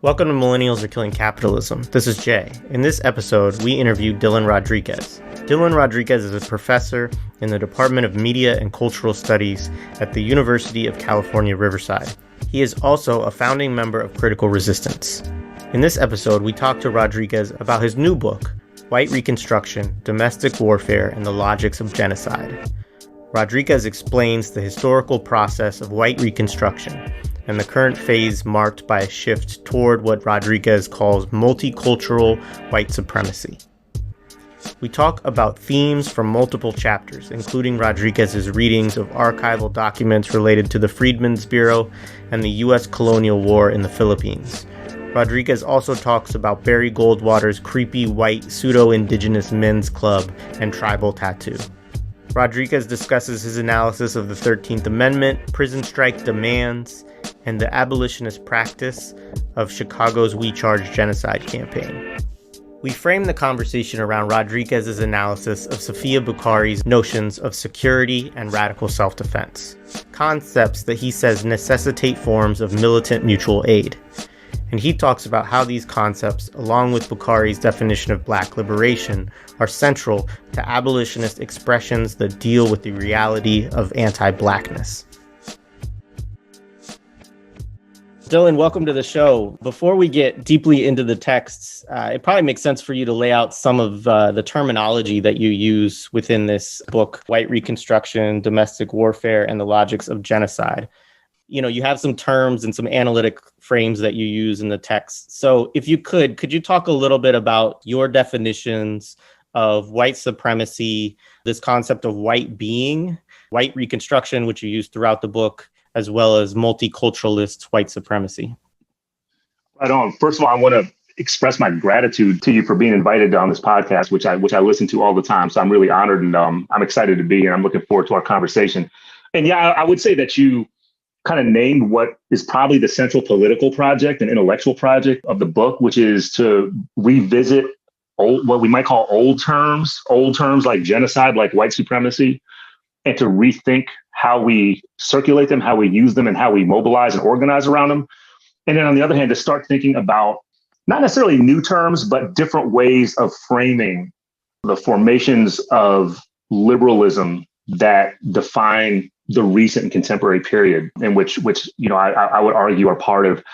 Welcome to Millennials Are Killing Capitalism. This is Jay. In this episode, we interview Dylan Rodríguez. Dylan Rodríguez is a professor in the Department of Media and Cultural Studies at the University of California, Riverside. He is also a founding member of Critical Resistance. In this episode, we talk to Rodríguez about his new book, White Reconstruction, Domestic Warfare, and the Logics of Genocide. Rodríguez explains the historical process of white reconstruction and the current phase marked by a shift toward what Rodríguez calls multicultural white supremacy. We talk about themes from multiple chapters, including Rodríguez's readings of archival documents related to the Freedmen's Bureau and the U.S. colonial war in the Philippines. Rodríguez also talks about Barry Goldwater's creepy white pseudo-indigenous men's club and tribal tattoo. Rodríguez discusses his analysis of the 13th Amendment, prison strike demands, and the abolitionist practice of Chicago's We Charge Genocide campaign. We frame the conversation around Rodríguez's analysis of Safiya Bukhari's notions of security and radical self-defense, concepts that he says necessitate forms of militant mutual aid. And he talks about how these concepts, along with Bukhari's definition of black liberation, are central to abolitionist expressions that deal with the reality of anti-blackness. Dylan, welcome to the show. Before we get deeply into the texts, it probably makes sense for you to lay out some of the terminology that you use within this book, White Reconstruction, Domestic Warfare, and the Logics of Genocide. You know, you have some terms and some analytic frames that you use in the text. So if you could you talk a little bit about your definitions of white supremacy, this concept of white being, white reconstruction, which you use throughout the book, as well as multiculturalist white supremacy? Right on. First of all, I want to express my gratitude to you for being invited on this podcast, which I listen to all the time. So I'm really honored and I'm excited to be, and I'm looking forward to our conversation. And yeah, I would say that you kind of named what is probably the central political project and intellectual project of the book, which is to revisit what we might call old terms like genocide, like white supremacy, and to rethink how we circulate them, how we use them, and how we mobilize and organize around them. And then on the other hand, to start thinking about not necessarily new terms, but different ways of framing the formations of liberalism that define the recent and contemporary period, in which I would argue are part of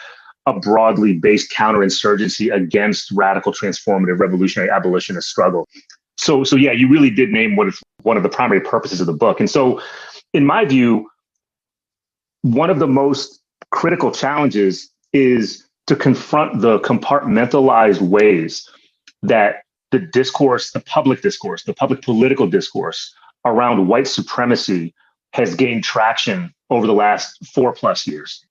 a broadly based counterinsurgency against radical, transformative, revolutionary abolitionist struggle. So yeah, you really did name what is one of the primary purposes of the book. And so, in my view, one of the most critical challenges is to confront the compartmentalized ways that the discourse, the public political discourse around white supremacy has gained traction over the last 4+ years.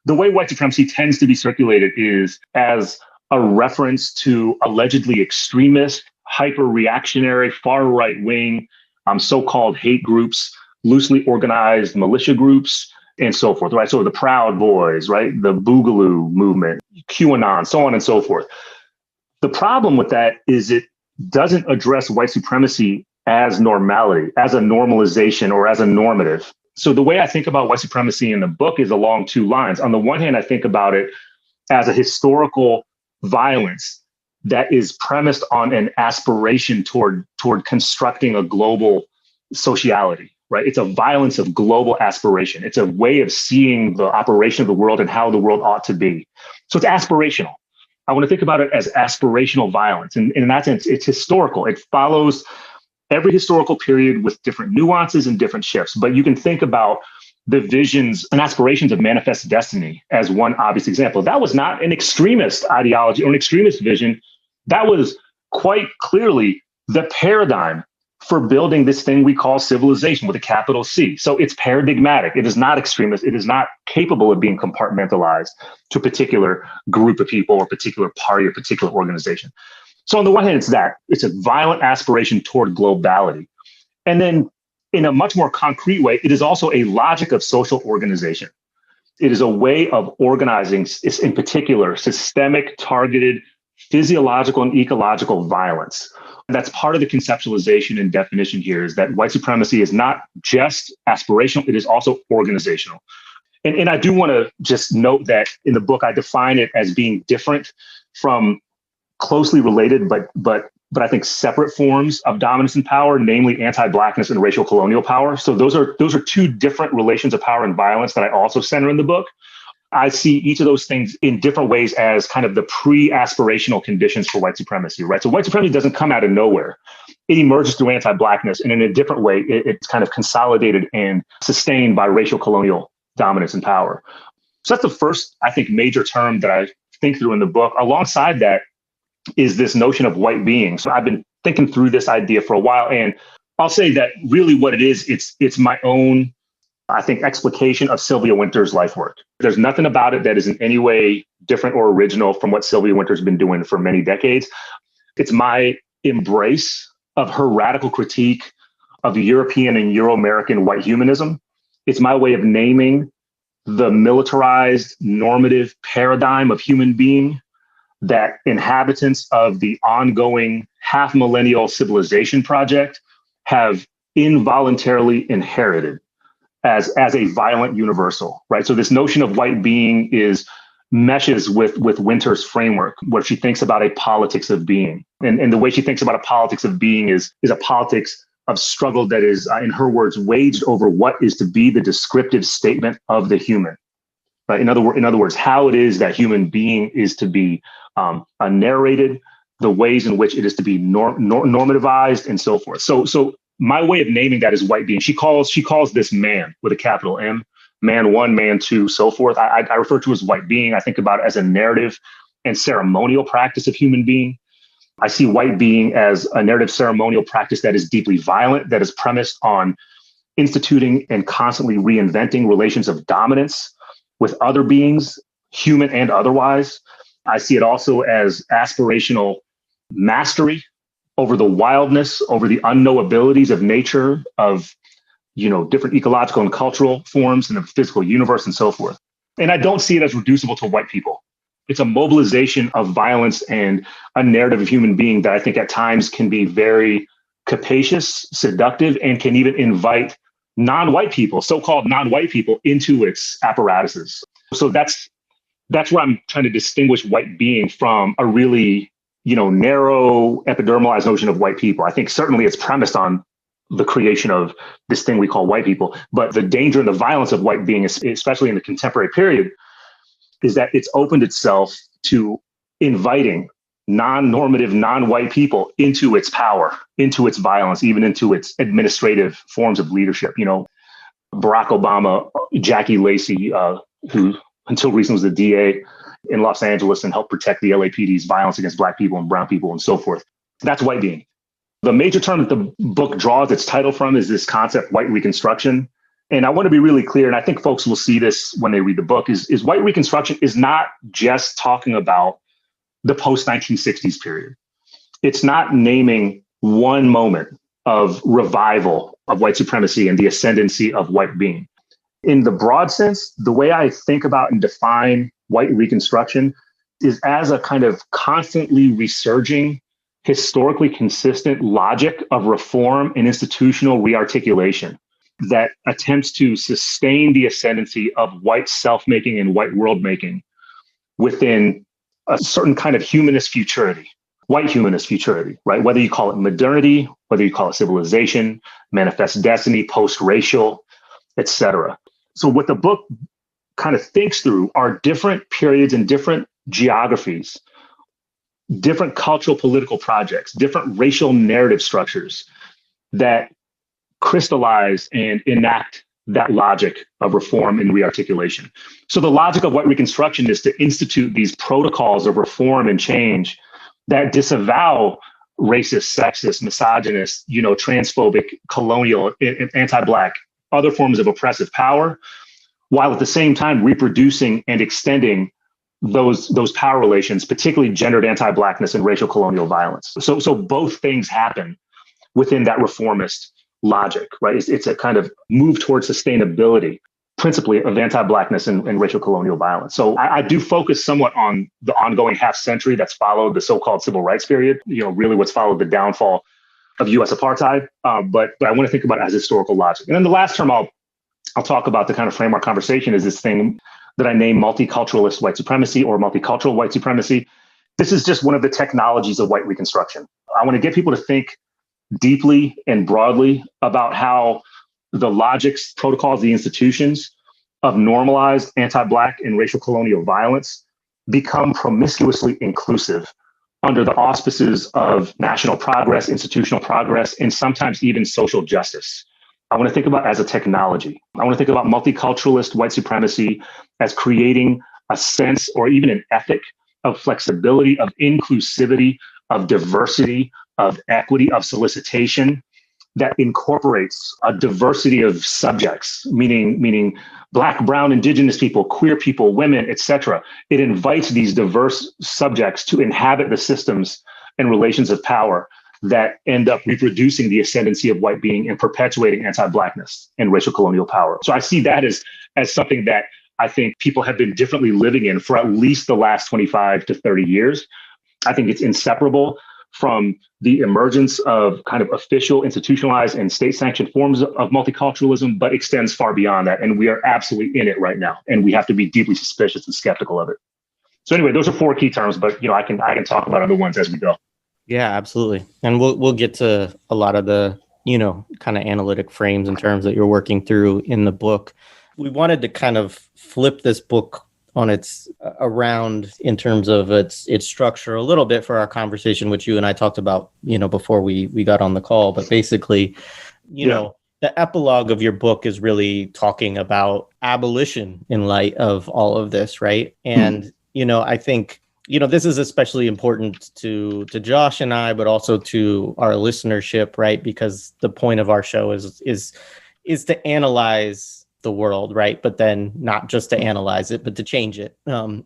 The way white supremacy tends to be circulated is as a reference to allegedly extremist, hyper-reactionary, far right-wing, so-called hate groups, loosely organized militia groups, and so forth, right? So the Proud Boys, right? The Boogaloo movement, QAnon, so on and so forth. The problem with that is it doesn't address white supremacy as normality, as a normalization, or as a normative. So the way I think about white supremacy in the book is along two lines. On the one hand, I think about it as a historical violence that is premised on an aspiration toward constructing a global sociality, right? It's a violence of global aspiration. It's a way of seeing the operation of the world and how the world ought to be. So it's aspirational. I want to think about it as aspirational violence. And in that sense, it's historical. It follows every historical period with different nuances and different shifts. But you can think about the visions and aspirations of Manifest Destiny as one obvious example. That was not an extremist ideology or an extremist vision. That was quite clearly the paradigm for building this thing we call civilization with a capital C. So it's paradigmatic. It is not extremist. It is not capable of being compartmentalized to a particular group of people or particular party or particular organization. So on the one hand, it's a violent aspiration toward globality. And then in a much more concrete way, it is also a logic of social organization. It is a way of organizing, in particular, systemic, targeted, physiological and ecological violence. And that's part of the conceptualization and definition here, is that white supremacy is not just aspirational, it is also organizational. And I do want to just note that in the book, I define it as being different from closely related, but I think separate forms of dominance and power, namely anti-Blackness and racial colonial power. So those are two different relations of power and violence that I also center in the book. I see each of those things in different ways as kind of the pre-aspirational conditions for white supremacy, right? So white supremacy doesn't come out of nowhere. It emerges through anti-Blackness, and in a different way, it's kind of consolidated and sustained by racial colonial dominance and power. So that's the first, I think, major term that I think through in the book. Alongside that is this notion of white being. So I've been thinking through this idea for a while, and I'll say that really what it is, it's my own, I think, explication of Sylvia Wynter's life work. There's nothing about it that is in any way different or original from what Sylvia Wynter's been doing for many decades. It's my embrace of her radical critique of European and Euro-American white humanism. It's my way of naming the militarized normative paradigm of human being that inhabitants of the ongoing half-millennial civilization project have involuntarily inherited as a violent universal, right? So this notion of white being meshes with Wynter's framework, where she thinks about a politics of being. And the way she thinks about a politics of being is a politics of struggle that is, in her words, waged over what is to be the descriptive statement of the human. Right? In other words, how it is that human being is to be narrated, the ways in which it is to be normativized, and so forth. So my way of naming that is white being. She calls this man with a capital M, man one, man two, so forth. I refer to as white being. I think about it as a narrative and ceremonial practice of human being. I see white being as a narrative ceremonial practice that is deeply violent, that is premised on instituting and constantly reinventing relations of dominance with other beings, human and otherwise. I see it also as aspirational mastery over the wildness, over the unknowabilities of nature, of different ecological and cultural forms in the physical universe, and so forth. And I don't see it as reducible to white people. It's a mobilization of violence and a narrative of human being that I think at times can be very capacious, seductive, and can even invite non-white people, so-called non-white people, into its apparatuses. So that's where I'm trying to distinguish white being from a really, narrow epidermalized notion of white people. I think certainly it's premised on the creation of this thing we call white people, but the danger and the violence of white being, especially in the contemporary period, is that it's opened itself to inviting non-normative, non-white people into its power, into its violence, even into its administrative forms of leadership. Barack Obama, Jackie Lacey, who until recently was the DA in Los Angeles and helped protect the LAPD's violence against Black people and brown people and so forth. That's white being. The major term that the book draws its title from is this concept, White Reconstruction. And I want to be really clear, and I think folks will see this when they read the book, is White Reconstruction is not just talking about the post-1960s period. It's not naming one moment of revival of white supremacy and the ascendancy of white being. In the broad sense, the way I think about and define White Reconstruction is as a kind of constantly resurging, historically consistent logic of reform and institutional rearticulation that attempts to sustain the ascendancy of white self-making and white world-making within a certain kind of humanist futurity, white humanist futurity, right? Whether you call it modernity, whether you call it civilization, manifest destiny, post-racial, etc. So what the book kind of thinks through are different periods and different geographies, different cultural political projects, different racial narrative structures that crystallize and enact that logic of reform and rearticulation. So the logic of White Reconstruction is to institute these protocols of reform and change that disavow racist, sexist, misogynist, transphobic, colonial, anti-Black, other forms of oppressive power, while at the same time reproducing and extending those power relations, particularly gendered anti-Blackness and racial colonial violence. So both things happen within that reformist logic, right? It's a kind of move towards sustainability, principally of anti-Blackness and racial colonial violence. So I do focus somewhat on the ongoing half century that's followed the so-called civil rights period, really what's followed the downfall of US apartheid. But I want to think about it as historical logic. And then the last term I'll I'll talk about the kind of frame our conversation is this thing that I name multiculturalist white supremacy or multicultural white supremacy. This is just one of the technologies of white reconstruction. I want to get people to think deeply and broadly about how the logics, protocols, the institutions of normalized anti-Black and racial colonial violence become promiscuously inclusive under the auspices of national progress, institutional progress, and sometimes even social justice. I want to think about it as a technology. I want to think about multiculturalist white supremacy as creating a sense or even an ethic of flexibility, of inclusivity, of diversity, of equity, of solicitation that incorporates a diversity of subjects, meaning Black, brown, indigenous people, queer people, women, etc. It invites these diverse subjects to inhabit the systems and relations of power that end up reproducing the ascendancy of white being and perpetuating anti-Blackness and racial colonial power. So I see that as something that I think people have been differently living in for at least the last 25 to 30 years. I think it's inseparable from the emergence of kind of official, institutionalized, and state-sanctioned forms of multiculturalism, but extends far beyond that. And we are absolutely in it right now. And we have to be deeply suspicious and skeptical of it. So anyway, those are four key terms, but I can talk about other ones as we go. Yeah, absolutely. And we'll get to a lot of the, kind of analytic frames and terms that you're working through in the book. We wanted to kind of flip this book on its around in terms of its structure a little bit for our conversation, which you and I talked about, before we got on the call. But basically, the epilogue of your book is really talking about abolition in light of all of this, right? And, I think, this is especially important to Josh and I, but also to our listenership, right? Because the point of our show is to analyze the world, right? But then not just to analyze it, but to change it. So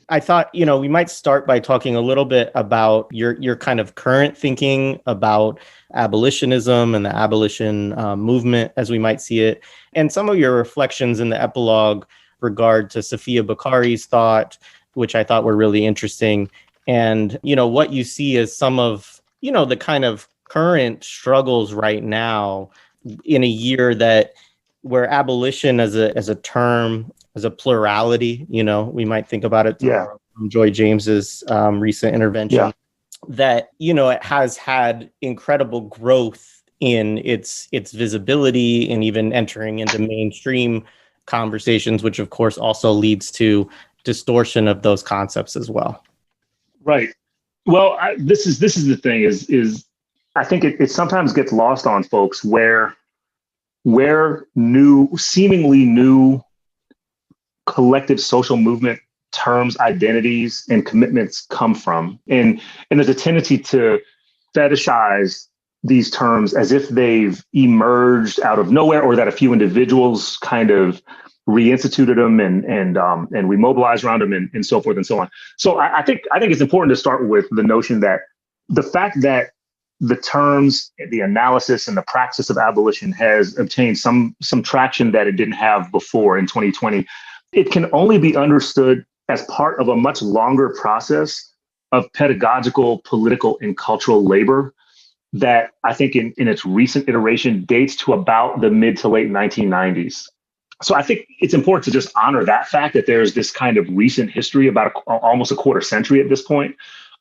I thought, we might start by talking a little bit about your kind of current thinking about abolitionism and the abolition movement as we might see it, and some of your reflections in the epilogue regard to Safiya Bukhari's thought, which I thought were really interesting, and what you see as some of the kind of current struggles right now in a year where abolition as a term, as a plurality, we might think about it from Joy James's recent intervention, that it has had incredible growth in its visibility and even entering into mainstream conversations, which of course also leads to distortion of those concepts as well. Right. Well, this is the thing is I think it sometimes gets lost on folks where seemingly new collective social movement terms, identities, and commitments come from. And there's a tendency to fetishize these terms as if they've emerged out of nowhere, or that a few individuals kind of reinstituted them and remobilized around them and so forth and so on. So I think it's important to start with the notion that the fact that the terms, the analysis, and the practice of abolition has obtained some traction that it didn't have before in 2020, it can only be understood as part of a much longer process of pedagogical, political, and cultural labor that I think in its recent iteration dates to about the mid to late 1990s. So I think it's important to just honor that fact that there's this kind of recent history, about almost a quarter century at this point,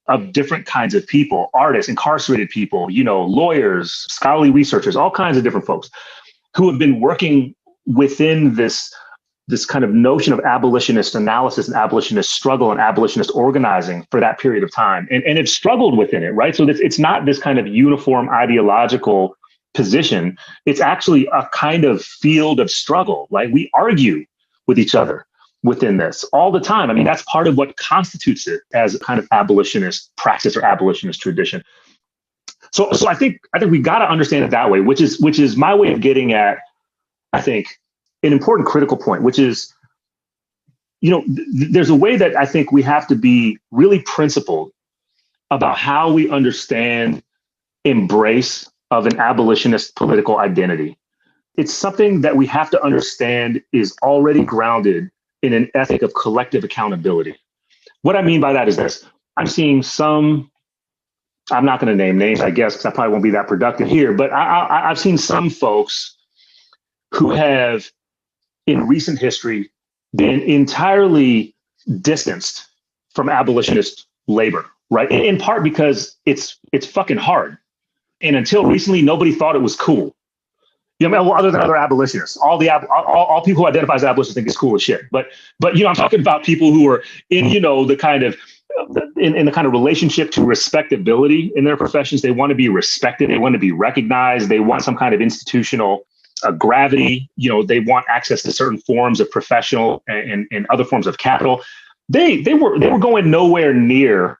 of different kinds of people, artists, incarcerated people, lawyers, scholarly researchers, all kinds of different folks who have been working within this kind of notion of abolitionist analysis and abolitionist struggle and abolitionist organizing for that period of time, and have struggled within it, right? So it's not this kind of uniform ideological position. It's actually a kind of field of struggle, right? We argue with each other within this all the time. I mean, that's part of what constitutes it as a kind of abolitionist practice or abolitionist tradition. So I think we got to understand it that way, which is my way of getting at, I think, an important critical point, which is, there's a way that I think we have to be really principled about how we understand embrace of an abolitionist political identity. It's something that we have to understand is already grounded in an ethic of collective accountability. What I mean by that is this. I'm seeing I'm not going to name names, I guess, because I probably won't be that productive here, but I've seen some folks who have, in recent history, been entirely distanced from abolitionist labor, right? In part because it's fucking hard. And until recently, nobody thought it was cool. You know, other than other abolitionists, all people who identify as abolitionists think it's cool as shit. But I'm talking about people who are in, the kind of in the kind of relationship to respectability in their professions. They want to be respected. They want to be recognized. They want some kind of institutional gravity. They want access to certain forms of professional and other forms of capital. They were going nowhere near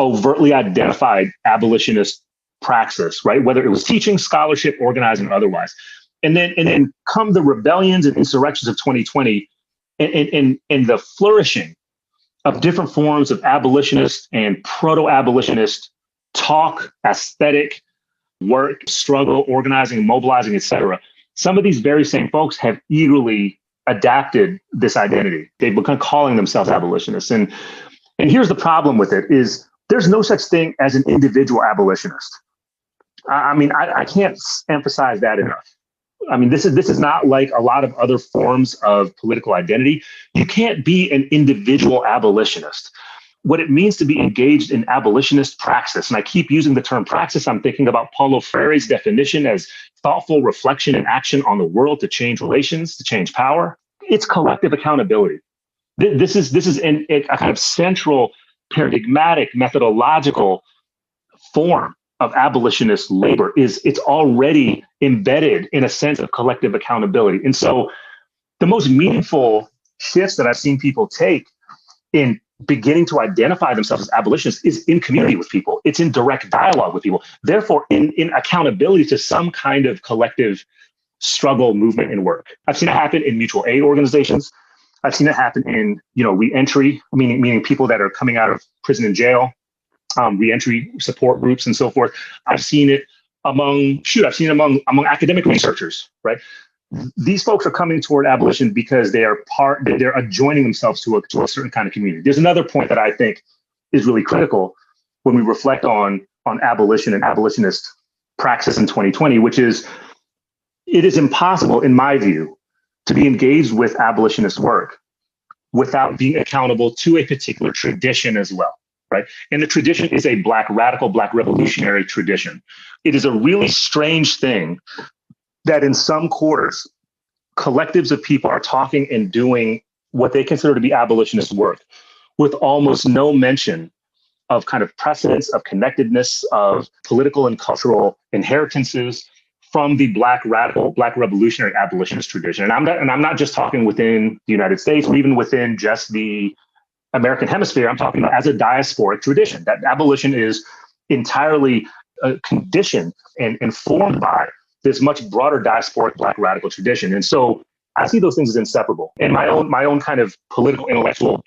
overtly identified abolitionist praxis, right? Whether it was teaching, scholarship, organizing, or otherwise. And then come the rebellions and insurrections of 2020 and the flourishing of different forms of abolitionist and proto-abolitionist talk, aesthetic, work, struggle, organizing, mobilizing, etc. Some of these very same folks have eagerly adapted this identity. They've begun calling themselves abolitionists. And here's the problem with it is there's no such thing as an individual abolitionist. I mean, I can't emphasize that enough. I mean, this is not like a lot of other forms of political identity. You can't be an individual abolitionist. What it means to be engaged in abolitionist praxis, and I keep using the term praxis, I'm thinking about Paulo Freire's definition as thoughtful reflection and action on the world to change relations, to change power. It's collective accountability. This is a kind of central, paradigmatic, methodological form of abolitionist labor. It's already embedded in a sense of collective accountability. And so the most meaningful shifts that I've seen people take in beginning to identify themselves as abolitionists is in community with people. It's in direct dialogue with people. Therefore, in accountability to some kind of collective struggle, movement, and work. I've seen it happen in mutual aid organizations. I've seen it happen in, reentry, meaning people that are coming out of prison and jail, reentry support groups and so forth. I've seen it among academic researchers, right? These folks are coming toward abolition because they're adjoining themselves to a certain kind of community. There's another point that I think is really critical when we reflect on abolition and abolitionist praxis in 2020, which is it is impossible, in my view, to be engaged with abolitionist work without being accountable to a particular tradition as well. Right. And the tradition is a Black radical, Black revolutionary tradition. It is a really strange thing that in some quarters, collectives of people are talking and doing what they consider to be abolitionist work with almost no mention of kind of precedents, of connectedness, of political and cultural inheritances from the Black radical, Black revolutionary abolitionist tradition. And I'm not just talking within the United States or even within just the American hemisphere. I'm talking about as a diasporic tradition, that abolition is entirely conditioned and informed by this much broader diasporic Black radical tradition. And so I see those things as inseparable. And my own kind of political intellectual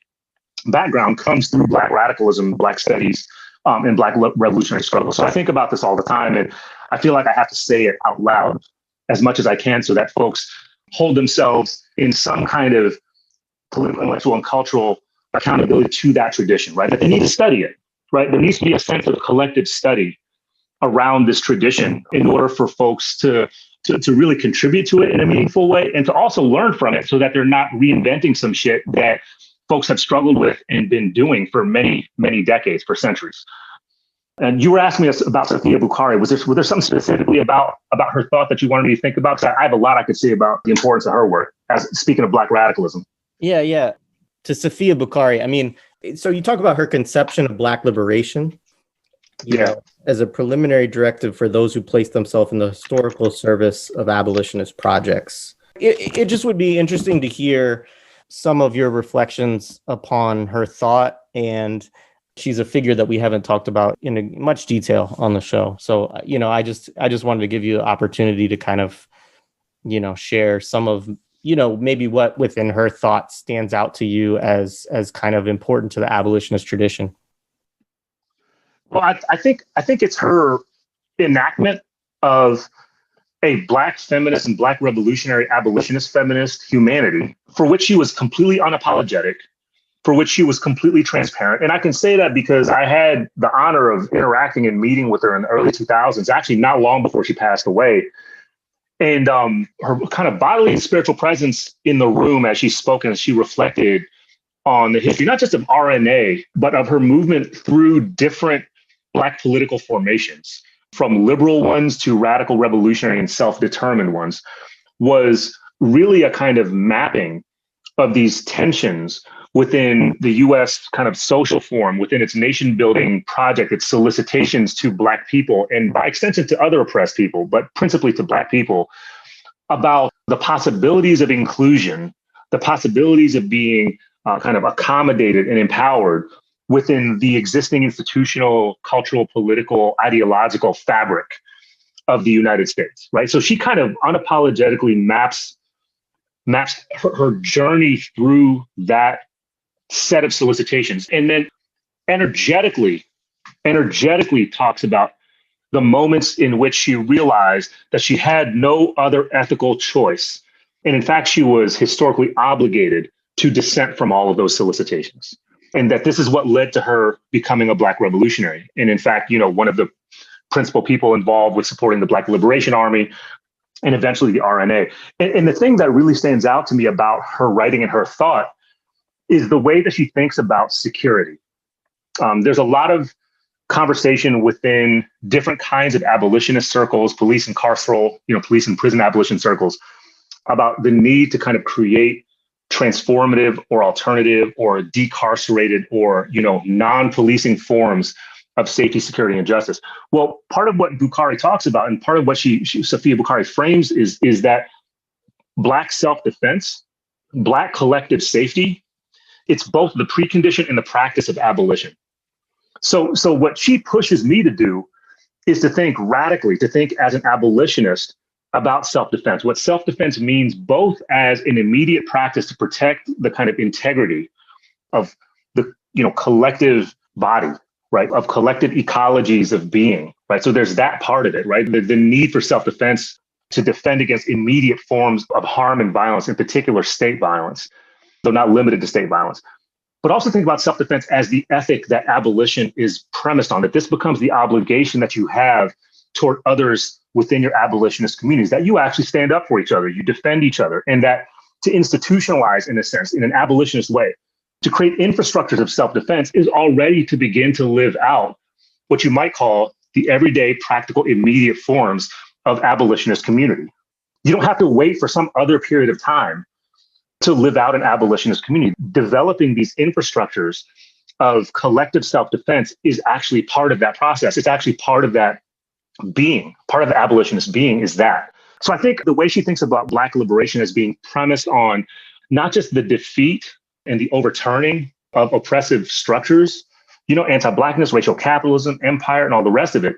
background comes through Black radicalism, Black studies, and Black revolutionary struggle. So I think about this all the time, and I feel like I have to say it out loud as much as I can so that folks hold themselves in some kind of political, intellectual, and cultural accountability to that tradition, right? That they need to study it, right? There needs to be a sense of collective study around this tradition in order for folks to really contribute to it in a meaningful way and to also learn from it so that they're not reinventing some shit that folks have struggled with and been doing for many, many decades, for centuries. And you were asking me about Safiya Bukhari. Was there something specifically about her thought that you wanted me to think about? Because I have a lot I could say about the importance of her work, as speaking of Black radicalism. Yeah. To Safiya Bukhari, I mean, so you talk about her conception of Black liberation, you know, as a preliminary directive for those who place themselves in the historical service of abolitionist projects. It just would be interesting to hear some of your reflections upon her thought, and she's a figure that we haven't talked about in much detail on the show. So, I just wanted to give you the opportunity to kind of, share some of, maybe what within her thought stands out to you as kind of important to the abolitionist tradition. Well, I think it's her enactment of a Black feminist and Black revolutionary abolitionist feminist humanity for which she was completely unapologetic, for which she was completely transparent. And I can say that because I had the honor of interacting and meeting with her in the early 2000s, actually not long before she passed away. And her kind of bodily and spiritual presence in the room as she spoke and as she reflected on the history, not just of RNA, but of her movement through different Black political formations, from liberal ones to radical revolutionary and self-determined ones, was really a kind of mapping of these tensions within the US kind of social form, within its nation building project, its solicitations to Black people, and by extension to other oppressed people, but principally to Black people, about the possibilities of inclusion, the possibilities of being kind of accommodated and empowered within the existing institutional, cultural, political, ideological fabric of the United States, right? So she kind of unapologetically maps her journey through that set of solicitations, and then energetically talks about the moments in which she realized that she had no other ethical choice. And in fact, she was historically obligated to dissent from all of those solicitations. And that this is what led to her becoming a Black revolutionary. And in fact, one of the principal people involved with supporting the Black Liberation Army and eventually the RNA. And the thing that really stands out to me about her writing and her thought is the way that she thinks about security. There's a lot of conversation within different kinds of abolitionist circles, police and carceral, police and prison abolition circles, about the need to kind of create transformative or alternative or decarcerated or, non-policing forms of safety, security, and justice. Well, part of what Bukhari talks about, and part of what Safiya Bukhari frames is that Black self-defense, Black collective safety, it's both the precondition and the practice of abolition. So what she pushes me to do is to think radically, to think as an abolitionist about self-defense. What self-defense means both as an immediate practice to protect the kind of integrity of the collective body, right? Of collective ecologies of being, right? So there's that part of it, right? The need for self-defense to defend against immediate forms of harm and violence, in particular state violence, though not limited to state violence. But also think about self-defense as the ethic that abolition is premised on, that this becomes the obligation that you have toward others within your abolitionist communities, that you actually stand up for each other, you defend each other, and that to institutionalize, in a sense, in an abolitionist way, to create infrastructures of self-defense is already to begin to live out what you might call the everyday, practical, immediate forms of abolitionist community. You don't have to wait for some other period of time to live out an abolitionist community. Developing these infrastructures of collective self-defense is actually part of that process. It's actually part of that being. Part of the abolitionist being is that. So I think the way she thinks about Black liberation as being premised on not just the defeat and the overturning of oppressive structures, anti-Blackness, racial capitalism, empire, and all the rest of it.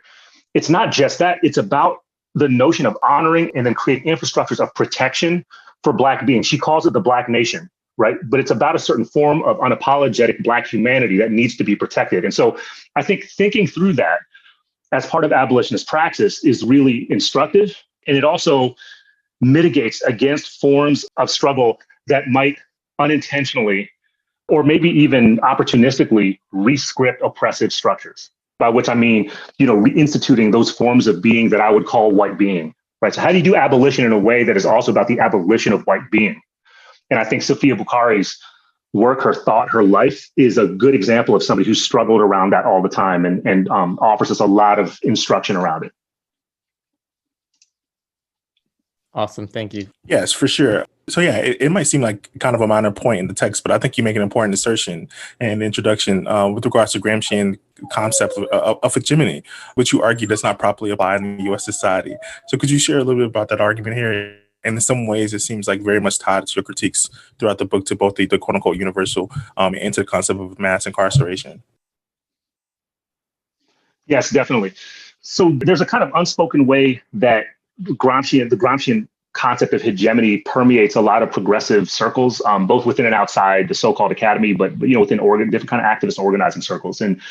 It's not just that. It's about the notion of honoring and then creating infrastructures of protection for Black beings. She calls it the Black nation, right? But it's about a certain form of unapologetic Black humanity that needs to be protected. And so I think thinking through that as part of abolitionist praxis is really instructive. And it also mitigates against forms of struggle that might unintentionally or maybe even opportunistically rescript oppressive structures, by which I mean, reinstituting those forms of being that I would call white being, right? So how do you do abolition in a way that is also about the abolition of white being? And I think Safiya Bukhari's work, her thought, her life is a good example of somebody who's struggled around that all the time and offers us a lot of instruction around it. Awesome. Thank you. Yes, for sure. So yeah, it might seem like kind of a minor point in the text, but I think you make an important assertion in the introduction with regards to Gramscian concept of hegemony, which you argue does not properly apply in U.S. society. So could you share a little bit about that argument here? And in some ways, it seems like very much tied to your critiques throughout the book to both the quote unquote universal and to the concept of mass incarceration. Yes, definitely. So there's a kind of unspoken way that the Gramscian concept of hegemony permeates a lot of progressive circles, both within and outside the so-called academy, but within different kind of activist organizing circles. And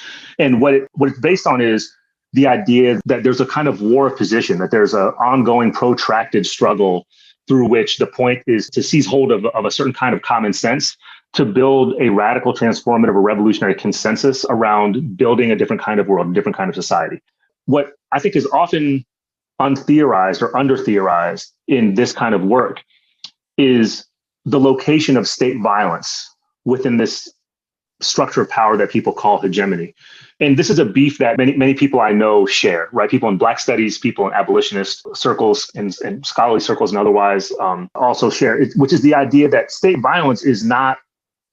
what it's based on is the idea that there's a kind of war of position, that there's an ongoing protracted struggle through which the point is to seize hold of a certain kind of common sense to build a radical, transformative, or revolutionary consensus around building a different kind of world, a different kind of society. What I think is often untheorized or under-theorized in this kind of work is the location of state violence within this structure of power that people call hegemony. And this is a beef that many people I know share, right? People in Black studies, people in abolitionist circles and scholarly circles and otherwise also share, which is the idea that state violence is not,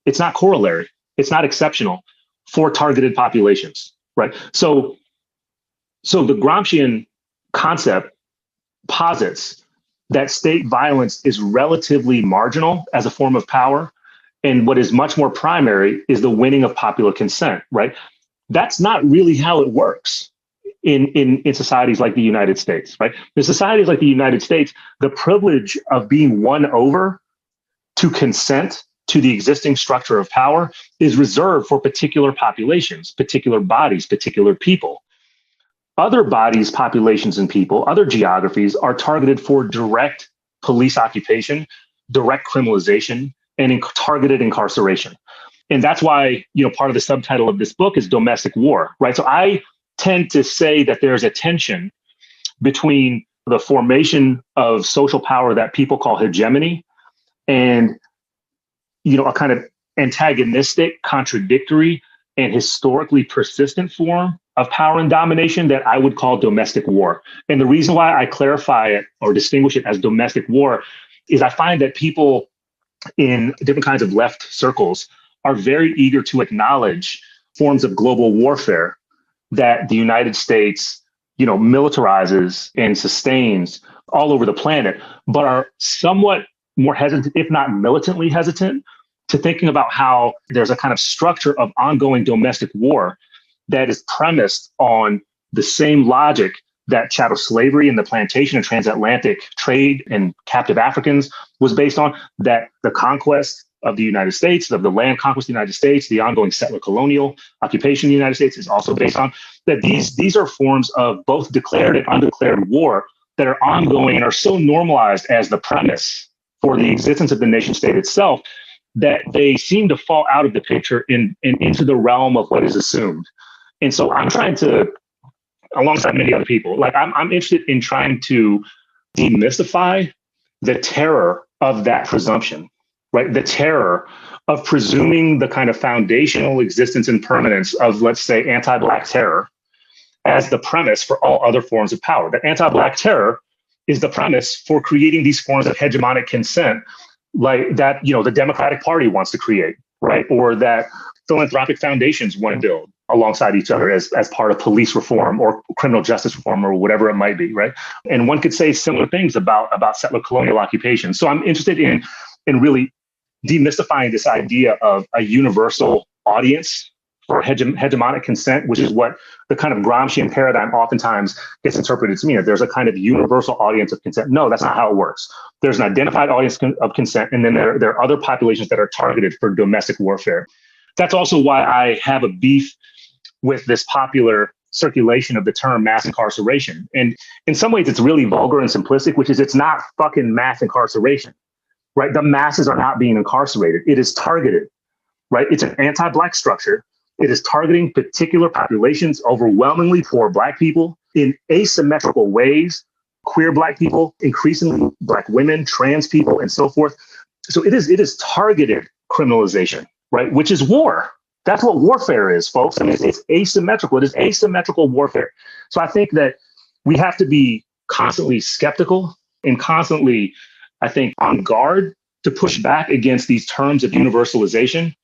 it's not corollary, it's not exceptional for targeted populations, right? So the Gramscian concept posits that state violence is relatively marginal as a form of power. And what is much more primary is the winning of popular consent, right? That's not really how it works in societies like the United States, right? In societies like the United States, the privilege of being won over to consent to the existing structure of power is reserved for particular populations, particular bodies, particular people. Other bodies, populations, and people, other geographies are targeted for direct police occupation, direct criminalization, and targeted incarceration. And that's why, part of the subtitle of this book is domestic war, right? So I tend to say that there's a tension between the formation of social power that people call hegemony and, a kind of antagonistic, contradictory, and historically persistent form of power and domination that I would call domestic war. And the reason why I clarify it or distinguish it as domestic war is I find that people in different kinds of left circles are very eager to acknowledge forms of global warfare that the United States, militarizes and sustains all over the planet, but are somewhat more hesitant, if not militantly hesitant, to thinking about how there's a kind of structure of ongoing domestic war that is premised on the same logic that chattel slavery and the plantation and transatlantic trade and captive Africans was based on, that the conquest of the United States, of the land conquest of the United States, the ongoing settler colonial occupation of the United States is also based on, that these are forms of both declared and undeclared war that are ongoing and are so normalized as the premise for the existence of the nation state itself that they seem to fall out of the picture and into the realm of what is assumed. And so I'm trying to, alongside many other people, I'm interested in trying to demystify the terror of that presumption, right? The terror of presuming the kind of foundational existence and permanence of, let's say, anti-Black terror as the premise for all other forms of power. That anti-Black terror is the premise for creating these forms of hegemonic consent, like that, the Democratic Party wants to create, right? Or that philanthropic foundations want to build alongside each other as part of police reform or criminal justice reform or whatever it might be, right? And one could say similar things about settler colonial occupation. So I'm interested in really demystifying this idea of a universal audience for hegemonic consent, which is what the kind of Gramscian paradigm oftentimes gets interpreted to mean, that there's a kind of universal audience of consent. No, that's not how it works. There's an identified audience of consent, and then there are other populations that are targeted for domestic warfare. That's also why I have a beef with this popular circulation of the term mass incarceration. And in some ways, it's really vulgar and simplistic, which is it's not fucking mass incarceration, right? The masses are not being incarcerated. It is targeted, right? It's an anti-Black structure. It is targeting particular populations, overwhelmingly poor Black people, in asymmetrical ways, queer Black people, increasingly Black women, trans people, and so forth. So it is targeted criminalization, right? Which is war. That's what warfare is, folks. I mean, it's asymmetrical. It is asymmetrical warfare. So I think that we have to be constantly skeptical and constantly, I think, on guard to push back against these terms of universalization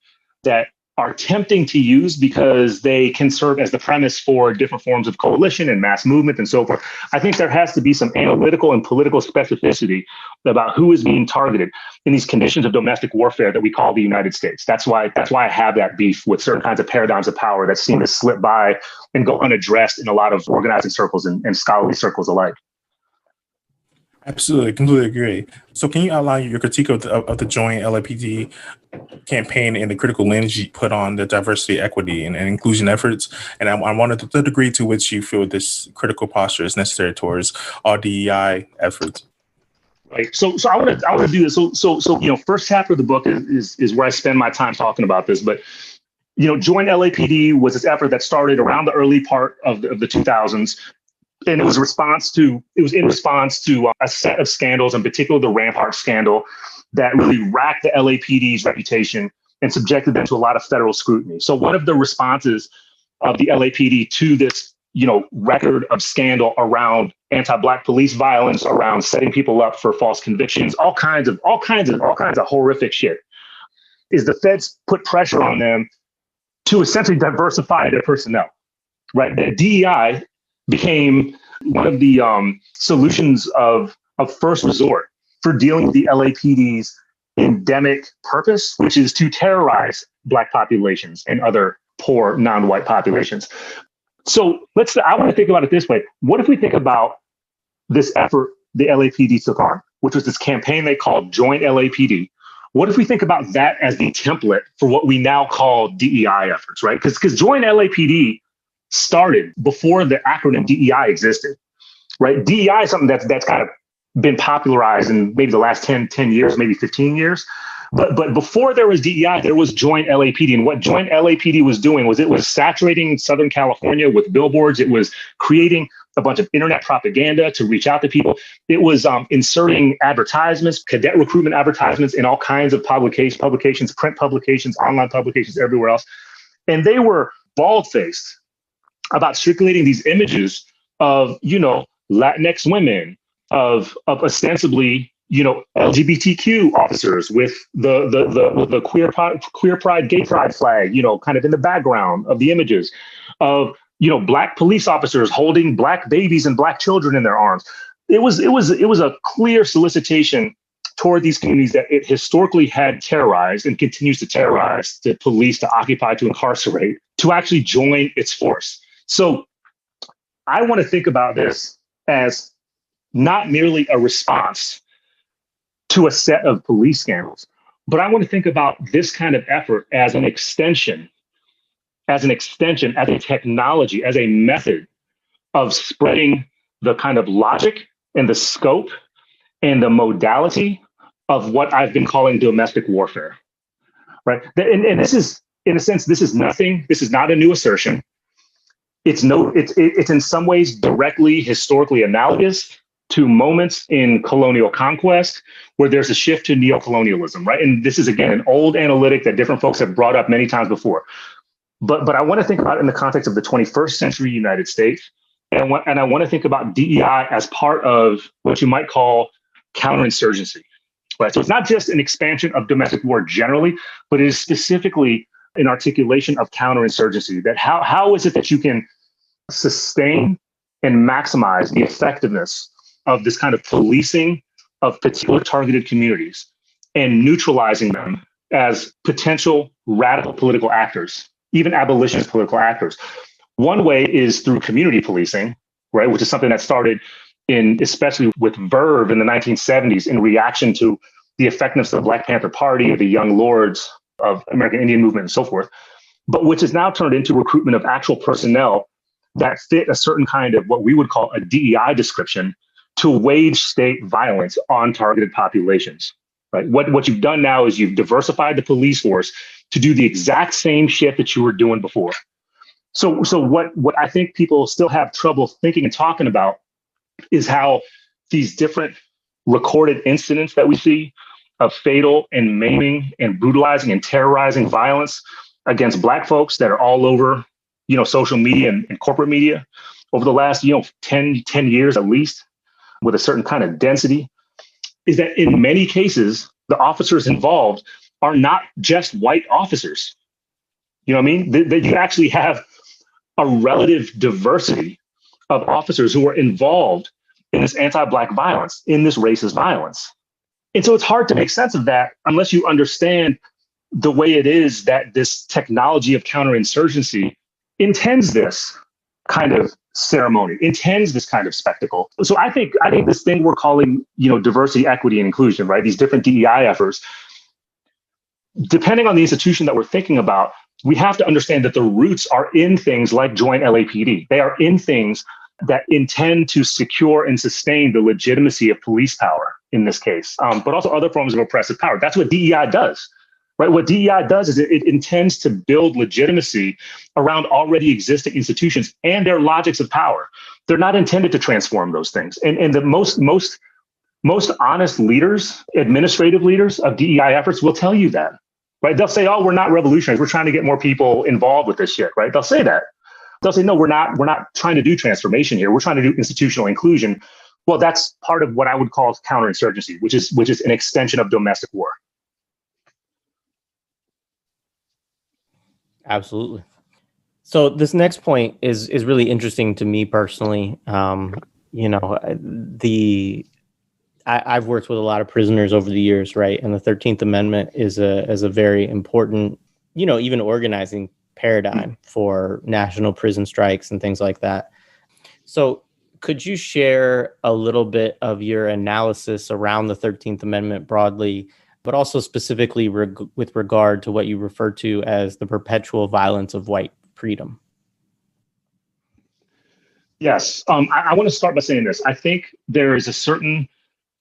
that are tempting to use because they can serve as the premise for different forms of coalition and mass movement and so forth. I think there has to be some analytical and political specificity about who is being targeted in these conditions of domestic warfare that we call the United States. That's why I have that beef with certain kinds of paradigms of power that seem to slip by and go unaddressed in a lot of organizing circles and scholarly circles alike. Absolutely, completely agree. So can you outline your critique of the joint LAPD campaign and the critical lens you put on the diversity, equity, and inclusion efforts? And I wanted the degree to which you feel this critical posture is necessary towards all DEI efforts. Right. So I want to do this. So first chapter of the book is where I spend my time talking about this. But Joint LAPD was this effort that started around the early part of the 2000s. And it was in response to a set of scandals, in particular the Rampart scandal, that really racked the LAPD's reputation and subjected them to a lot of federal scrutiny. So one of the responses of the LAPD to this, record of scandal around anti-Black police violence, around setting people up for false convictions, all kinds of horrific shit, is the feds put pressure on them to essentially diversify their personnel. Right, the DEI became one of the solutions of first resort for dealing with the LAPD's endemic purpose, which is to terrorize Black populations and other poor non-white populations. So I want to think about it this way. What if we think about this effort the LAPD took on, which was this campaign they called Join LAPD? What if we think about that as the template for what we now call DEI efforts, right? Because Join LAPD started before the acronym DEI existed, right? DEI is something that's kind of been popularized in maybe the last 10 years, maybe 15 years. But before there was DEI, there was Joint LAPD. And what Joint LAPD was doing was it was saturating Southern California with billboards. It was creating a bunch of internet propaganda to reach out to people. It was inserting advertisements, cadet recruitment advertisements in all kinds of publications, print publications, online publications, everywhere else. And they were bald-faced about circulating these images of, Latinx women, of ostensibly, LGBTQ officers with the queer pride, gay pride flag, kind of in the background of the images, of Black police officers holding Black babies and Black children in their arms. It was a clear solicitation toward these communities that it historically had terrorized and continues to terrorize, to police, to occupy, to incarcerate, to actually join its force. So I want to think about this as not merely a response to a set of police scandals, but I want to think about this kind of effort as an extension, as a technology, as a method of spreading the kind of logic and the scope and the modality of what I've been calling domestic warfare, right? And this is, in a sense, this is not a new assertion. It's in some ways directly historically analogous to moments in colonial conquest where there's a shift to neocolonialism, right? And this is, again, an old analytic that different folks have brought up many times before. But I want to think about it in the context of the 21st century United States. And I want to think about DEI as part of what you might call counterinsurgency, right? So it's not just an expansion of domestic war generally, but it is specifically an articulation of counterinsurgency. That how is it that you can sustain and maximize the effectiveness of this kind of policing of particular targeted communities and neutralizing them as potential radical political actors, even abolitionist political actors. One way is through community policing, right, which is something that started especially with Verve in the 1970s in reaction to the effectiveness of the Black Panther Party or the Young Lords of American Indian movement and so forth, but which has now turned into recruitment of actual personnel that fit a certain kind of what we would call a DEI description to wage state violence on targeted populations, right? What you've done now is you've diversified the police force to do the exact same shit that you were doing before. So what I think people still have trouble thinking and talking about is how these different recorded incidents that we see of fatal and maiming and brutalizing and terrorizing violence against Black folks that are all over, social media and corporate media over the last, 10 years at least, with a certain kind of density, is that in many cases, the officers involved are not just white officers. You know what I mean? That you actually have a relative diversity of officers who are involved in this anti-Black violence, in this racist violence. And so it's hard to make sense of that unless you understand the way it is that this technology of counterinsurgency intends this kind of ceremony, intends this kind of spectacle. So I think this thing we're calling, diversity, equity, and inclusion, right? These different DEI efforts, depending on the institution that we're thinking about, we have to understand that the roots are in things like Joint LAPD. They are in things that intend to secure and sustain the legitimacy of police power in this case, but also other forms of oppressive power. That's what DEI does. right? What DEI does is it intends to build legitimacy around already existing institutions and their logics of power. They're not intended to transform those things. And the most honest leaders, administrative leaders of DEI efforts will tell you that, right? They'll say, oh, we're not revolutionaries. We're trying to get more people involved with this shit, right? They'll say that. They'll say, no, we're not trying to do transformation here. We're trying to do institutional inclusion. Well, that's part of what I would call counterinsurgency, which is an extension of domestic war. Absolutely. So this next point is really interesting to me personally. I've worked with a lot of prisoners over the years, right? And the 13th Amendment is a very important, even organizing paradigm for national prison strikes and things like that. So could you share a little bit of your analysis around the 13th Amendment broadly, but also specifically with regard to what you refer to as the perpetual violence of white freedom? Yes. I want to start by saying this. I think there is a certain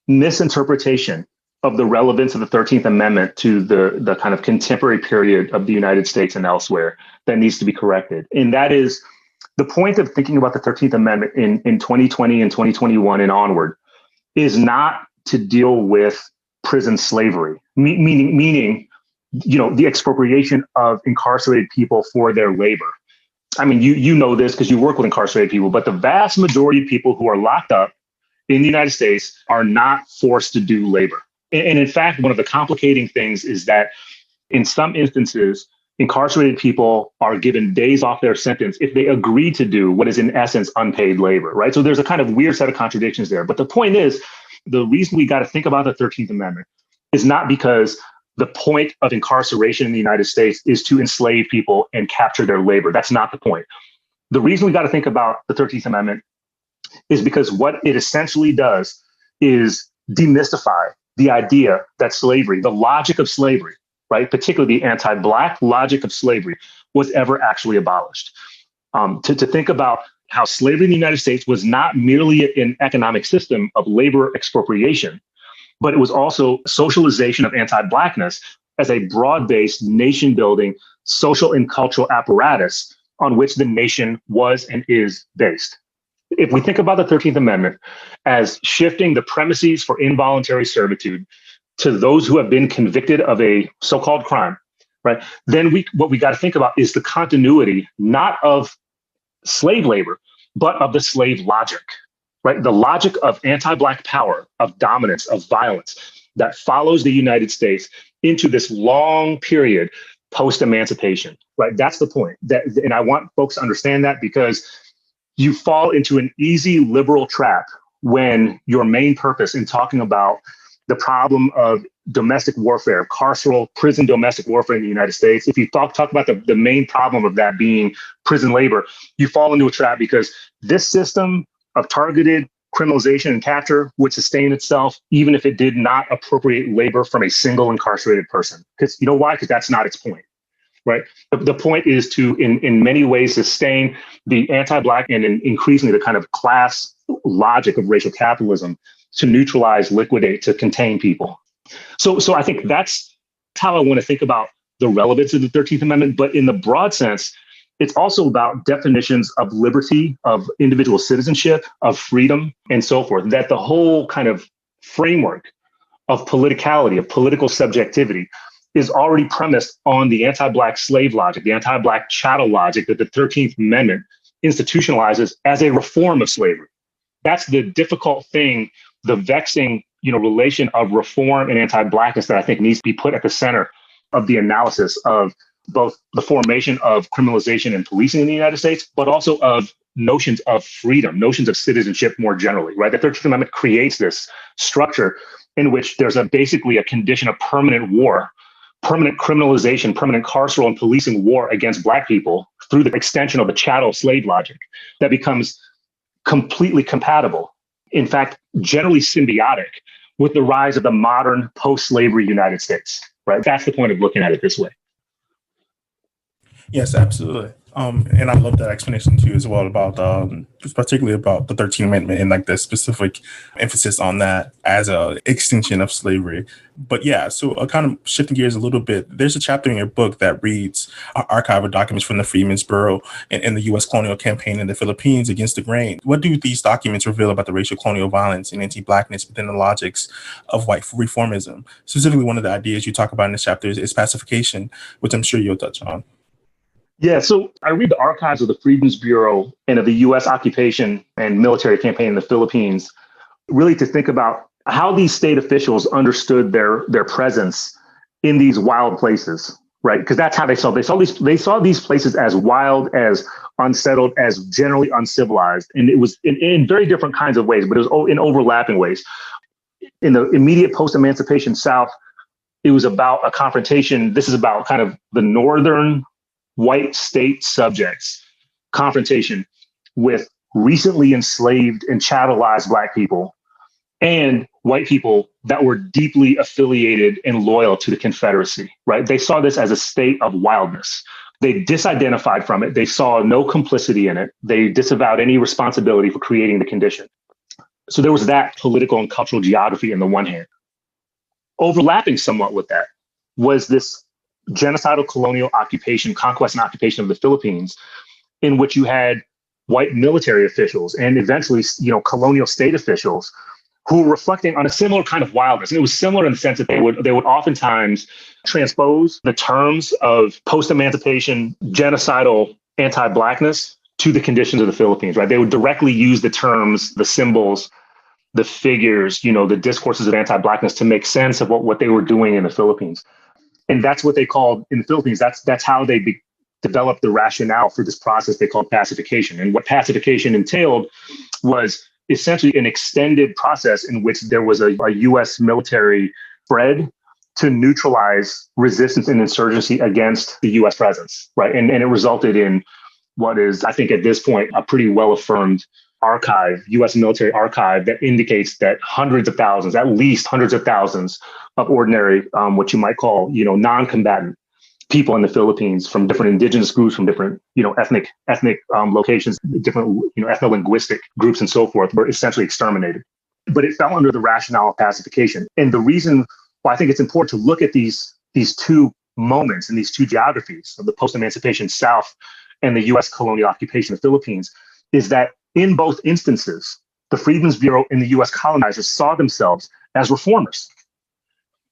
misinterpretation of the relevance of the 13th Amendment to the kind of contemporary period of the United States and elsewhere that needs to be corrected. And that is the point of thinking about the 13th Amendment in 2020 and 2021 and onward is not to deal with prison slavery, meaning the expropriation of incarcerated people for their labor. I mean, you know this because you work with incarcerated people, but the vast majority of people who are locked up in the United States are not forced to do labor. And in fact, one of the complicating things is that in some instances, incarcerated people are given days off their sentence if they agree to do what is in essence unpaid labor, right? So there's a kind of weird set of contradictions there. But the point is, the reason we got to think about the 13th Amendment is not because the point of incarceration in the United States is to enslave people and capture their labor. That's not the point. The reason we got to think about the 13th Amendment is because what it essentially does is demystify the idea that slavery, the logic of slavery, right, particularly the anti-Black logic of slavery, was ever actually abolished. To think about how slavery in the United States was not merely an economic system of labor expropriation, but it was also socialization of anti-Blackness as a broad-based nation-building social and cultural apparatus on which the nation was and is based. If we think about the 13th Amendment as shifting the premises for involuntary servitude to those who have been convicted of a so-called crime, right, then what we got to think about is the continuity, not of slave labor, but of the slave logic, right? The logic of anti-Black power, of dominance, of violence that follows the United States into this long period post-emancipation, right? That's the point. And I want folks to understand that, because you fall into an easy liberal trap when your main purpose in talking about the problem of domestic warfare, carceral prison domestic warfare in the United States, if you talk about the main problem of that being prison labor, you fall into a trap, because this system of targeted criminalization and capture would sustain itself even if it did not appropriate labor from a single incarcerated person. Because you know why? Because that's not its point. Right. The point is to, in many ways, sustain the anti-Black and increasingly the kind of class logic of racial capitalism to neutralize, liquidate, to contain people. So I think that's how I want to think about the relevance of the 13th Amendment. But in the broad sense, it's also about definitions of liberty, of individual citizenship, of freedom, and so forth. That the whole kind of framework of politicality, of political subjectivity, is already premised on the anti-Black slave logic, the anti-Black chattel logic that the 13th Amendment institutionalizes as a reform of slavery. That's the difficult thing, the vexing, relation of reform and anti-Blackness that I think needs to be put at the center of the analysis of both the formation of criminalization and policing in the United States, but also of notions of freedom, notions of citizenship more generally, right? The 13th Amendment creates this structure in which there's basically a condition of permanent war, permanent criminalization, permanent carceral and policing war against Black people through the extension of the chattel slave logic that becomes completely compatible, in fact, generally symbiotic with the rise of the modern post-slavery United States, right? That's the point of looking at it this way. Yes, absolutely. And I love that explanation too, as well, about particularly about the 13th Amendment and like the specific emphasis on that as a extension of slavery. But yeah, so kind of shifting gears a little bit, there's a chapter in your book that reads archival documents from the Freedmen's Bureau and the U.S. colonial campaign in the Philippines against the grain. What do these documents reveal about the racial colonial violence and anti-Blackness within the logics of white reformism? Specifically, one of the ideas you talk about in this chapter is pacification, which I'm sure you'll touch on. Yeah, so I read the archives of the Freedmen's Bureau and of the U.S. occupation and military campaign in the Philippines, really to think about how these state officials understood their presence in these wild places, right? Because that's how they saw these places as wild, as unsettled, as generally uncivilized, and it was in very different kinds of ways, but it was in overlapping ways. In the immediate post-emancipation South, it was about a confrontation. This is about kind of the northern white state subjects confrontation with recently enslaved and chattelized Black people and white people that were deeply affiliated and loyal to the Confederacy, right? They saw this as a state of wildness. They disidentified from it. They saw no complicity in it. They disavowed any responsibility for creating the condition. So there was that political and cultural geography on the one hand. Overlapping somewhat with that was this genocidal colonial occupation, conquest and occupation of the Philippines, in which you had white military officials and eventually, colonial state officials who were reflecting on a similar kind of wildness. And it was similar in the sense that they would oftentimes transpose the terms of post-emancipation genocidal anti-Blackness to the conditions of the Philippines, right? They would directly use the terms, the symbols, the figures, the discourses of anti-Blackness to make sense of what they were doing in the Philippines. And that's what they called in the Philippines. That's how they developed the rationale for this process they called pacification. And what pacification entailed was essentially an extended process in which there was a U.S. military spread to neutralize resistance and insurgency against the U.S. presence, right? And it resulted in what is, I think at this point, a pretty well-affirmed archive, U.S. military archive that indicates that hundreds of thousands, at least hundreds of thousands of ordinary, what you might call, non-combatant people in the Philippines from different indigenous groups, from different, ethnic locations, different, ethno-linguistic groups and so forth, were essentially exterminated. But it fell under the rationale of pacification. And the reason why I think it's important to look at these two moments and these two geographies of the post-emancipation South and the U.S. colonial occupation of the Philippines is that in both instances, the Freedmen's Bureau and the U.S. colonizers saw themselves as reformers.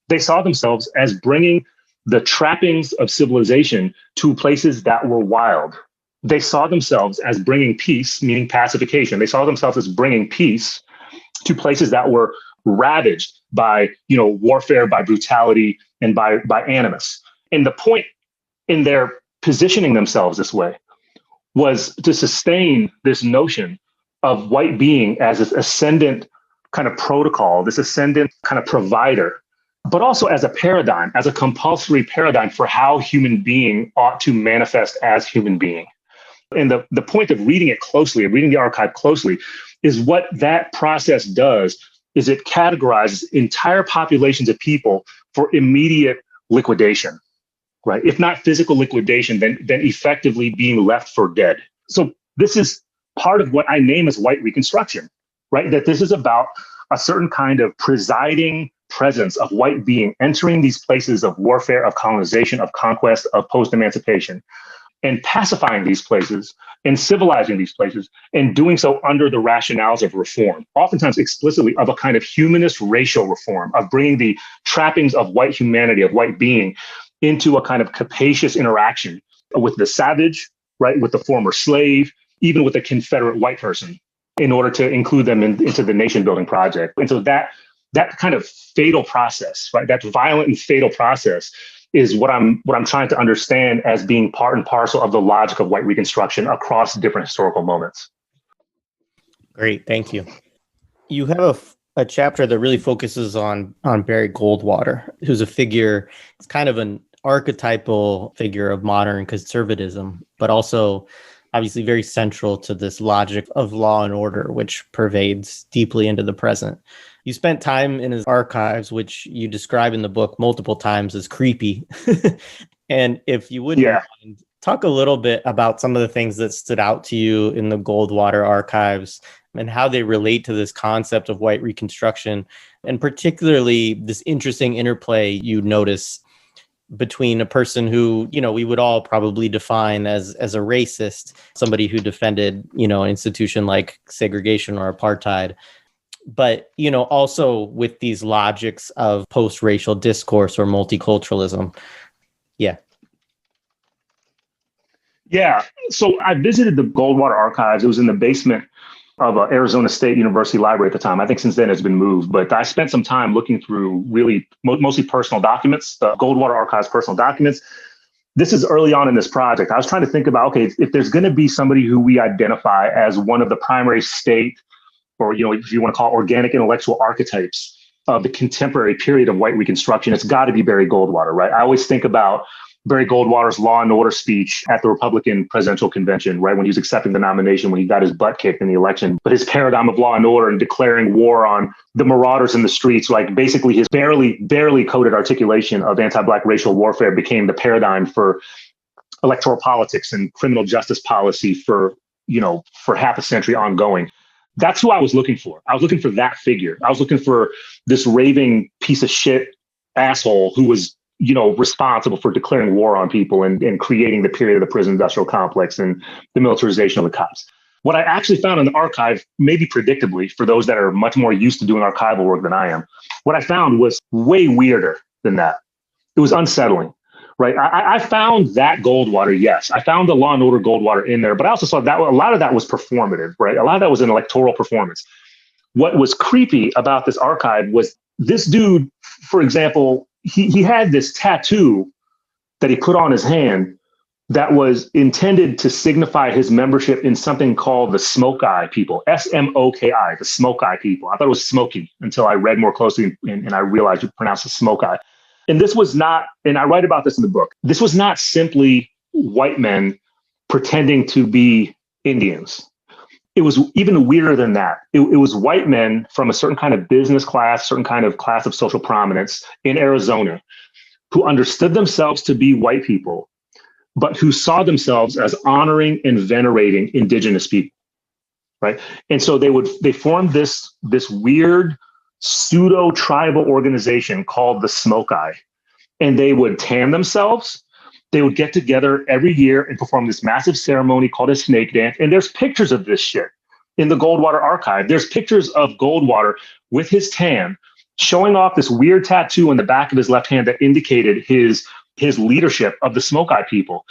They saw themselves as bringing the trappings of civilization to places that were wild. They saw themselves as bringing peace, meaning pacification. They saw themselves as bringing peace to places that were ravaged by, warfare, by brutality, and by animus. And the point in their positioning themselves this way was to sustain this notion of white being as this ascendant kind of protocol, this ascendant kind of provider, but also as a paradigm, as a compulsory paradigm for how human being ought to manifest as human being. And the point of reading it closely, of reading the archive closely, is what that process does is it categorizes entire populations of people for immediate liquidation, right? If not physical liquidation, then effectively being left for dead. So this is part of what I name as White Reconstruction, right? That this is about a certain kind of presiding presence of white being entering these places of warfare, of colonization, of conquest, of post-emancipation, and pacifying these places and civilizing these places, and doing so under the rationales of reform, oftentimes explicitly of a kind of humanist racial reform, of bringing the trappings of white humanity, of white being, into a kind of capacious interaction with the savage, right, with the former slave, even with the Confederate white person, in order to include them into the nation building project. And so that kind of fatal process, right, that violent and fatal process is what I'm trying to understand as being part and parcel of the logic of White Reconstruction across different historical moments. Great, thank you. You have a chapter that really focuses on Barry Goldwater, who's a figure, it's kind of an archetypal figure of modern conservatism, but also obviously very central to this logic of law and order, which pervades deeply into the present. You spent time in his archives, which you describe in the book multiple times as creepy. And if you wouldn't mind, Talk a little bit about some of the things that stood out to you in the Goldwater archives and how they relate to this concept of white reconstruction, and particularly this interesting interplay you notice between a person who, we would all probably define as a racist, somebody who defended, an institution like segregation or apartheid, but, also with these logics of post-racial discourse or multiculturalism. Yeah. Yeah. So I visited the Goldwater archives. It was in the basement of Arizona State University Library at the time. I think since then it's been moved, but I spent some time looking through really mostly personal documents, the Goldwater archives personal documents. This is early on in this project. I was trying to think about, okay, if there's going to be somebody who we identify as one of the primary state, or, if you want to call it organic intellectual archetypes of the contemporary period of white reconstruction, it's got to be Barry Goldwater, right? I always think about Barry Goldwater's Law and Order speech at the Republican presidential convention, right, when he was accepting the nomination, when he got his butt kicked in the election. But his paradigm of law and order and declaring war on the marauders in the streets, like basically his barely coded articulation of anti-Black racial warfare became the paradigm for electoral politics and criminal justice policy for half a century ongoing. That's who I was looking for. I was looking for that figure. I was looking for this raving piece of shit asshole who was responsible for declaring war on people and creating the period of the prison industrial complex and the militarization of the cops. What I actually found in the archive, maybe predictably for those that are much more used to doing archival work than I am, what I found was way weirder than that. It was unsettling, right? I found that Goldwater, yes. I found the Law and Order Goldwater in there, but I also saw that a lot of that was performative, right? A lot of that was an electoral performance. What was creepy about this archive was this dude, for example, he had this tattoo that he put on his hand that was intended to signify his membership in something called the Smoke Eye people, S-M-O-K-I, the Smoke Eye people. I thought it was Smoky until I read more closely and I realized you pronounce it Smoke Eye. And this was not, and I write about this in the book, this was not simply white men pretending to be Indians. It was even weirder than that. It was white men from a certain kind of business class, certain kind of class of social prominence in Arizona who understood themselves to be white people, but who saw themselves as honoring and venerating indigenous people, right? And so they formed this weird pseudo-tribal organization called the Smoke Eye, and they would tan themselves. They would get together every year and perform this massive ceremony called a snake dance. And there's pictures of this shit in the Goldwater archive. There's pictures of Goldwater with his tan showing off this weird tattoo on the back of his left hand that indicated his leadership of the Smoke Eye people.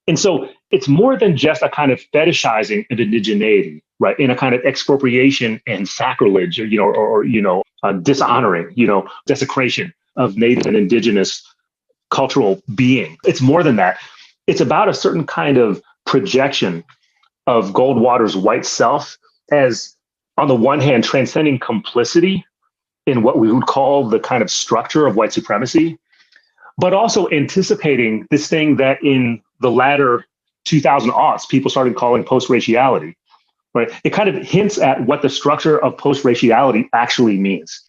And so it's more than just a kind of fetishizing of indigeneity, right? In a kind of expropriation and sacrilege, or dishonoring, desecration of Native and indigenous cultural being. It's more than that. It's about a certain kind of projection of Goldwater's white self as, on the one hand, transcending complicity in what we would call the kind of structure of white supremacy, but also anticipating this thing that in the latter 2000 aughts, people started calling post-raciality, right? It kind of hints at what the structure of post-raciality actually means.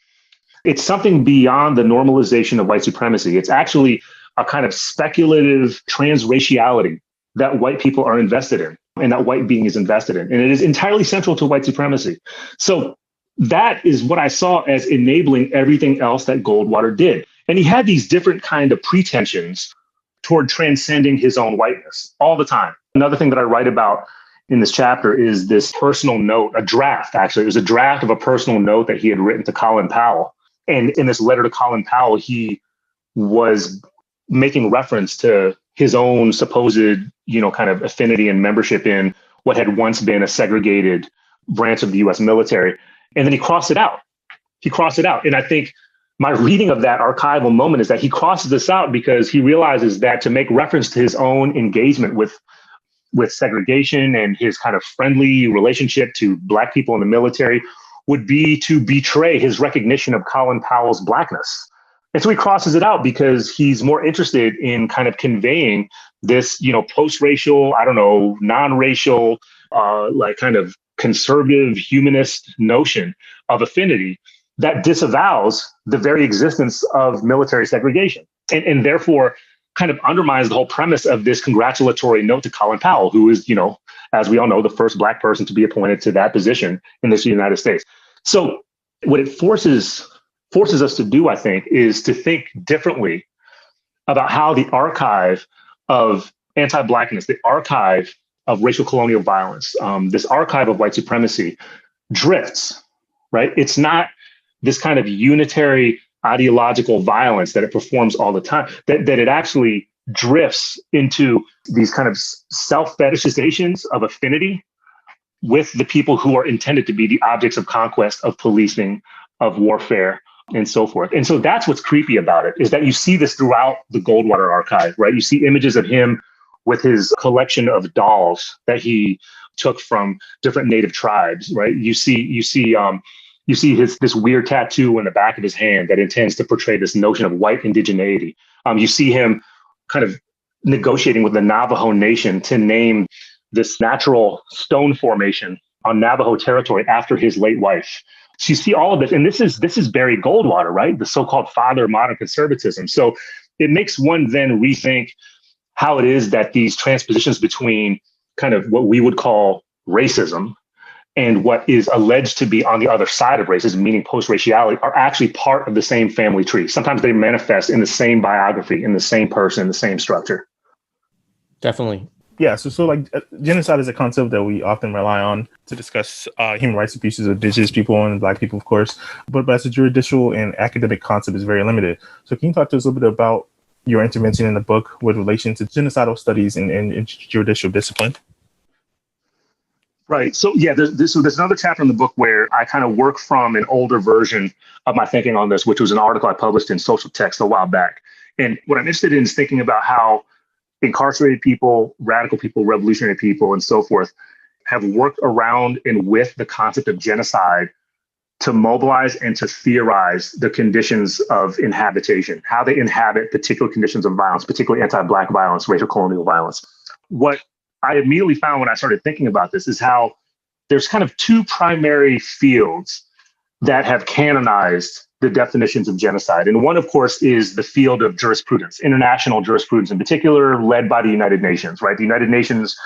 It's something beyond the normalization of white supremacy. It's actually a kind of speculative transraciality that white people are invested in and that white being is invested in. And it is entirely central to white supremacy. So that is what I saw as enabling everything else that Goldwater did. And he had these different kind of pretensions toward transcending his own whiteness all the time. Another thing that I write about in this chapter is this personal note, a draft, actually. It was a draft of a personal note that he had written to Colin Powell. And in this letter to Colin Powell, he was making reference to his own supposed, kind of affinity and membership in what had once been a segregated branch of the US military. And then he crossed it out. And I think my reading of that archival moment is that he crosses this out because he realizes that to make reference to his own engagement with segregation and his kind of friendly relationship to Black people in the military would be to betray his recognition of Colin Powell's Blackness. And so he crosses it out because he's more interested in kind of conveying this, post-racial, non-racial, like kind of conservative humanist notion of affinity that disavows the very existence of military segregation. And therefore, kind of undermines the whole premise of this congratulatory note to Colin Powell, who is, as we all know, the first Black person to be appointed to that position in the United States. So what it forces us to do, I think, is to think differently about how the archive of anti-Blackness, the archive of racial colonial violence, this archive of white supremacy drifts, right? It's not this kind of unitary ideological violence that it performs all the time, that it actually drifts into these kind of self-fetishizations of affinity with the people who are intended to be the objects of conquest, of policing, of warfare, and so forth. And so that's what's creepy about it, is that you see this throughout the Goldwater archive, right? You see images of him with his collection of dolls that he took from different native tribes, right? You see this weird tattoo in the back of his hand that intends to portray this notion of white indigeneity. You see him kind of negotiating with the Navajo Nation to name this natural stone formation on Navajo territory after his late wife. So you see all of this, and this is Barry Goldwater, right? The so-called father of modern conservatism. So it makes one then rethink how it is that these transpositions between kind of what we would call racism and what is alleged to be on the other side of racism, meaning post-raciality, are actually part of the same family tree. Sometimes they manifest in the same biography, in the same person, the same structure. Definitely. Yeah, so like genocide is a concept that we often rely on to discuss human rights abuses of indigenous people and Black people, of course. But as a judicial and academic concept, is very limited. So can you talk to us a little bit about your intervention in the book with relation to genocidal studies and judicial discipline? Right. So yeah, there's another chapter in the book where I kind of work from an older version of my thinking on this, which was an article I published in Social Text a while back. And what I'm interested in is thinking about how incarcerated people, radical people, revolutionary people, and so forth have worked around and with the concept of genocide to mobilize and to theorize the conditions of inhabitation, how they inhabit particular conditions of violence, particularly anti-Black violence, racial colonial violence. What I immediately found when I started thinking about this is how there's kind of two primary fields that have canonized the definitions of genocide. And one, of course, is the field of jurisprudence, international jurisprudence in particular, led by the United Nations, right? The United Nations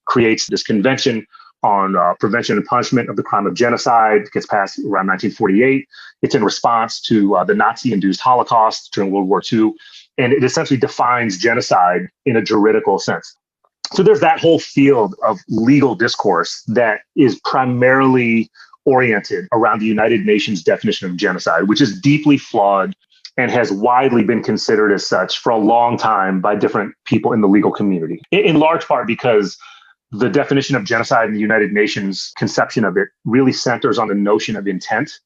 creates this convention on prevention and punishment of the crime of genocide. It gets passed around 1948. It's in response to the Nazi-induced Holocaust during World War II. And it essentially defines genocide in a juridical sense. So there's that whole field of legal discourse that is primarily oriented around the United Nations definition of genocide, which is deeply flawed and has widely been considered as such for a long time by different people in the legal community, in large part because the definition of genocide in the United Nations conception of it really centers on the notion of intent.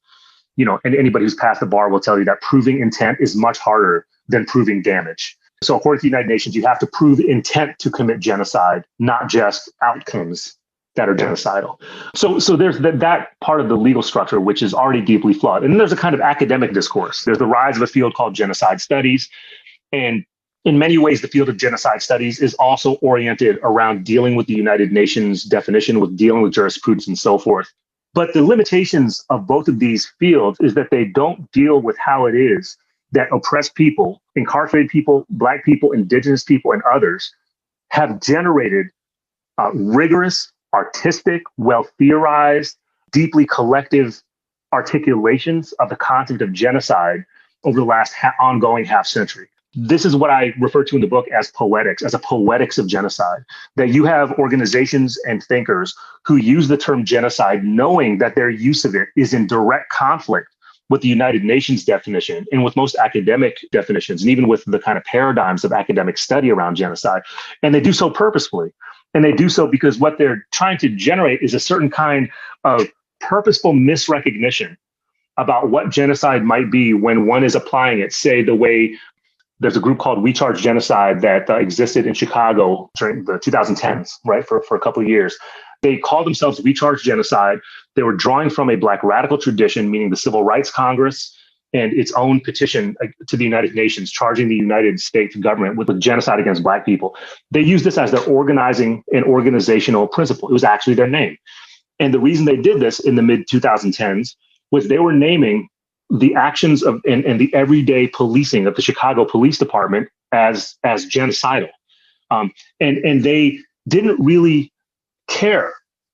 And anybody who's passed the bar will tell you that proving intent is much harder than proving damage. So according to the United Nations, you have to prove intent to commit genocide, not just outcomes that are genocidal. So there's that part of the legal structure, which is already deeply flawed. And then there's a kind of academic discourse. There's the rise of a field called genocide studies. And in many ways, the field of genocide studies is also oriented around dealing with the United Nations definition, with dealing with jurisprudence and so forth. But the limitations of both of these fields is that they don't deal with how it is that oppressed people, incarcerated people, Black people, indigenous people, and others have generated rigorous, artistic, well-theorized, deeply collective articulations of the concept of genocide over the last ongoing half century. This is what I refer to in the book as poetics, as a poetics of genocide, that you have organizations and thinkers who use the term genocide knowing that their use of it is in direct conflict with the United Nations definition and with most academic definitions, and even with the kind of paradigms of academic study around genocide. And they do so purposefully. And they do so because what they're trying to generate is a certain kind of purposeful misrecognition about what genocide might be when one is applying it, say, the way there's a group called We Charge Genocide that existed in Chicago during the 2010s, right, for a couple of years. They called themselves We Charge Genocide. They were drawing from a Black radical tradition, meaning the Civil Rights Congress and its own petition to the United Nations, charging the United States government with a genocide against Black people. They used this as their organizing and organizational principle. It was actually their name. And the reason they did this in the mid-2010s was they were naming the actions of and the everyday policing of the Chicago Police Department as genocidal. And they didn't really care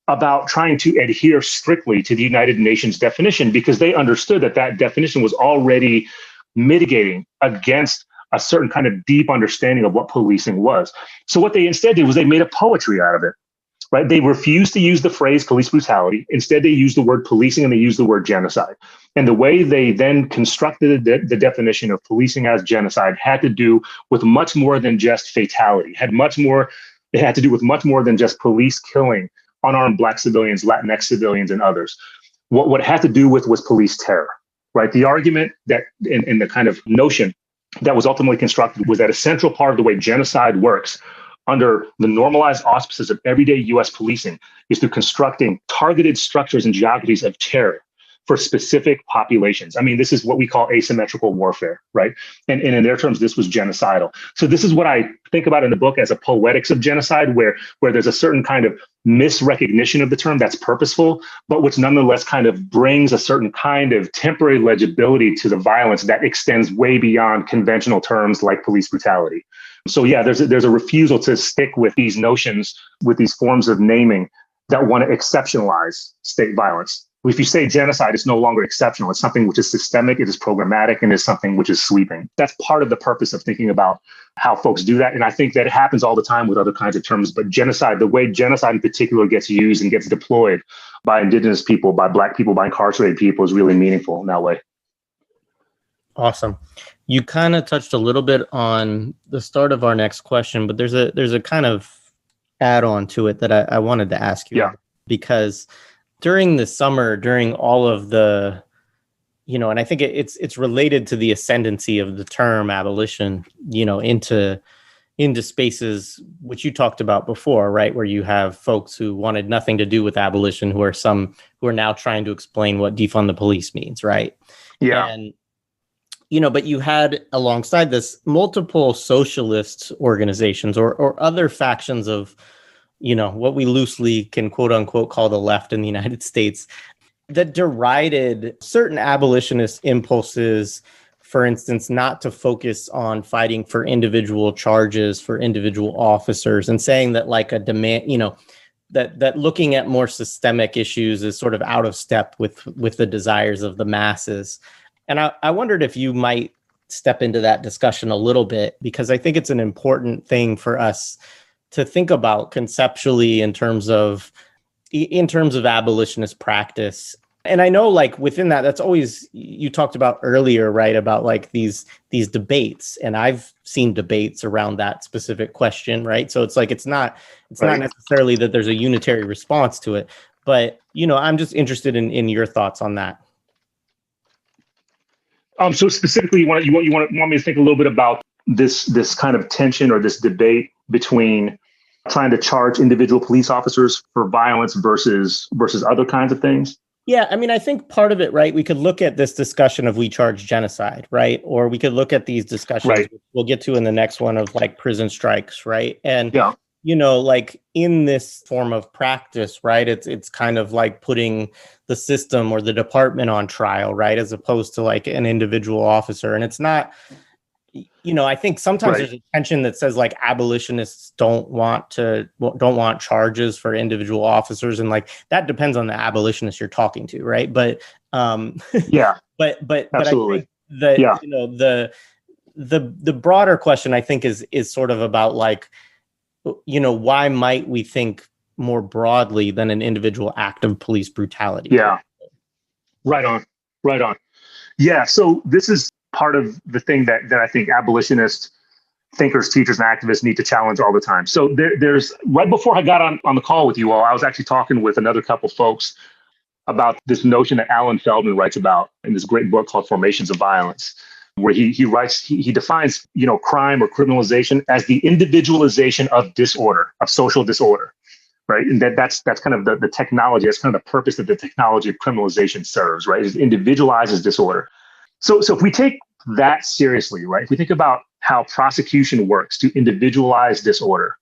about trying to adhere strictly to the United Nations definition, because they understood that that definition was already mitigating against a certain kind of deep understanding of what policing was. So what they instead did was they made a poetry out of it, right? They refused to use the phrase police brutality. Instead, they used the word policing and they used the word genocide. And the way they then constructed the definition of policing as genocide had to do with much more than just fatality, it had to do with much more than just police killing unarmed Black civilians, Latinx civilians, and others. What it had to do with was police terror, right? The argument that in the kind of notion that was ultimately constructed was that a central part of the way genocide works under the normalized auspices of everyday US policing is through constructing targeted structures and geographies of terror for specific populations. I mean, this is what we call asymmetrical warfare, right? And in their terms, this was genocidal. So this is what I think about in the book as a poetics of genocide, where there's a certain kind of misrecognition of the term that's purposeful, but which nonetheless kind of brings a certain kind of temporary legibility to the violence that extends way beyond conventional terms like police brutality. So yeah, there's a refusal to stick with these notions, with these forms of naming that want to exceptionalize state violence. If you say genocide, it's no longer exceptional. It's something which is systemic, it is programmatic, and is something which is sweeping. That's part of the purpose of thinking about how folks do that. And I think that it happens all the time with other kinds of terms. But genocide, the way genocide in particular gets used and gets deployed by Indigenous people, by Black people, by incarcerated people is really meaningful in that way. Awesome. You kind of touched a little bit on the start of our next question, but there's a kind of add-on to it that I wanted to ask you. Yeah. Because during the summer, during all of the, and I think it's related to the ascendancy of the term abolition, into spaces which you talked about before, right? Where you have folks who wanted nothing to do with abolition, who are now trying to explain what defund the police means, right? Yeah. And, but you had alongside this multiple socialist organizations or other factions of, what we loosely can quote unquote call the left in the United States that derided certain abolitionist impulses, for instance, not to focus on fighting for individual charges for individual officers, and saying that like a demand, that looking at more systemic issues is sort of out of step with the desires of the masses. And I wondered if you might step into that discussion a little bit, because I think it's an important thing for us to think about conceptually in terms of abolitionist practice. And I know like within that's always, you talked about earlier, right, about like these debates, and I've seen debates around that specific question, right? So it's like it's not necessarily that there's a unitary response to it, but I'm just interested in your thoughts on that. So specifically, you want me to think a little bit about this kind of tension or this debate between trying to charge individual police officers for violence versus other kinds of things? Yeah, I mean, I think part of it, right, we could look at this discussion of we charge genocide, right? Or we could look at these discussions, right, which we'll get to in the next one, of like prison strikes, right? And, yeah, like in this form of practice, right, it's kind of like putting the system or the department on trial, right, as opposed to like an individual officer. And it's not, I think sometimes right, there's a tension that says like abolitionists don't want charges for individual officers, and like that depends on the abolitionist you're talking to, right? But yeah, but absolutely. I think that the broader question I think is sort of about like, why might we think more broadly than an individual act of police brutality? Yeah, right on. Yeah, so this is part of the thing that I think abolitionist thinkers, teachers, and activists need to challenge all the time. So there's right before I got on the call with you all, I was actually talking with another couple folks about this notion that Alan Feldman writes about in this great book called Formations of Violence, where he defines, crime or criminalization as the individualization of disorder, of social disorder, right? And that's kind of the technology, that's kind of the purpose that the technology of criminalization serves, right? It individualizes disorder. So if we take that seriously, right, if we think about how prosecution works to individualize disorder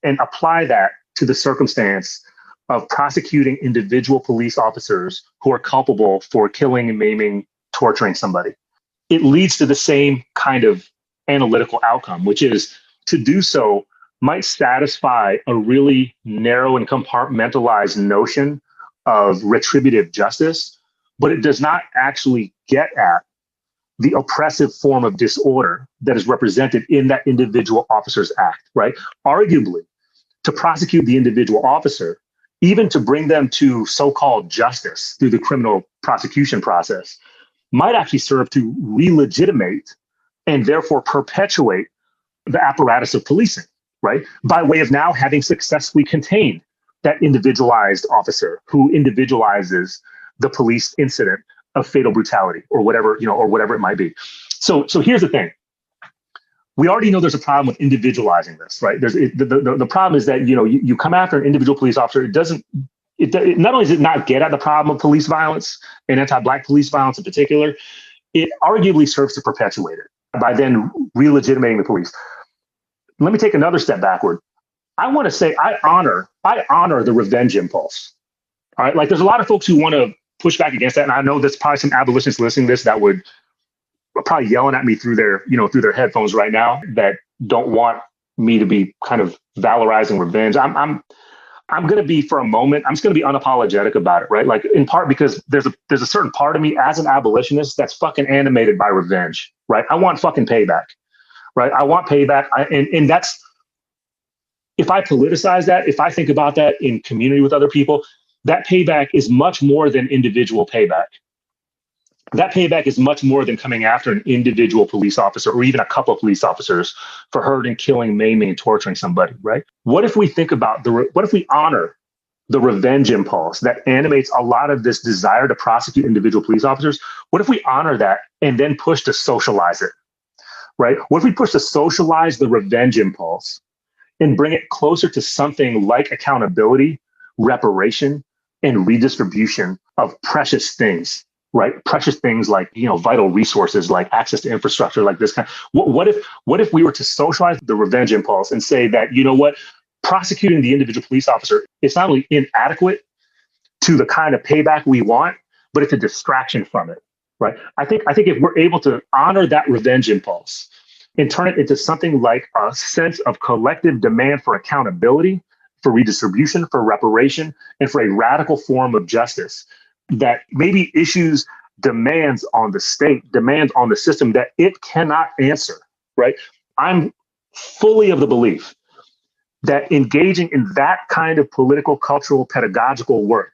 and apply that to the circumstance of prosecuting individual police officers who are culpable for killing and maiming, torturing somebody, it leads to the same kind of analytical outcome, which is to do so might satisfy a really narrow and compartmentalized notion of retributive justice, but it does not actually get at the oppressive form of disorder that is represented in that individual officer's act, right? Arguably, to prosecute the individual officer, even to bring them to so-called justice through the criminal prosecution process, might actually serve to re-legitimate and therefore perpetuate the apparatus of policing, right? By way of now having successfully contained that individualized officer who individualizes the police incident of fatal brutality or whatever, or whatever it might be. So here's the thing. We already know there's a problem with individualizing this, right? The problem is that, you come after an individual police officer, it not only does it not get at the problem of police violence and anti-Black police violence in particular, it arguably serves to perpetuate it by then re-legitimating the police. Let me take another step backward. I want to say I honor the revenge impulse. All right, like there's a lot of folks who want to push back against that, and I know there's probably some abolitionists listening to this that would probably yelling at me through their headphones right now that don't want me to be kind of valorizing revenge. I'm going to be, for a moment, I'm just going to be unapologetic about it, right? Like in part because there's a certain part of me as an abolitionist that's fucking animated by revenge, right? I want fucking payback, right? I want payback. And that's, if I politicize that, if I think about that in community with other people, that payback is much more than individual payback. That payback is much more than coming after an individual police officer or even a couple of police officers for hurting, killing, maiming, and torturing somebody, right? What if we think about what if we honor the revenge impulse that animates a lot of this desire to prosecute individual police officers? What if we honor that and then push to socialize it, right? What if we push to socialize the revenge impulse and bring it closer to something like accountability, reparation, and redistribution of precious things? Right, precious things like vital resources, like access to infrastructure, like this kind. What if we were to socialize the revenge impulse and say that prosecuting the individual police officer is not only inadequate to the kind of payback we want, but it's a distraction from it. Right. I think if we're able to honor that revenge impulse and turn it into something like a sense of collective demand for accountability, for redistribution, for reparation, and for a radical form of justice that maybe issues demands on the state, demands on the system that it cannot answer, right? I'm fully of the belief that engaging in that kind of political, cultural, pedagogical work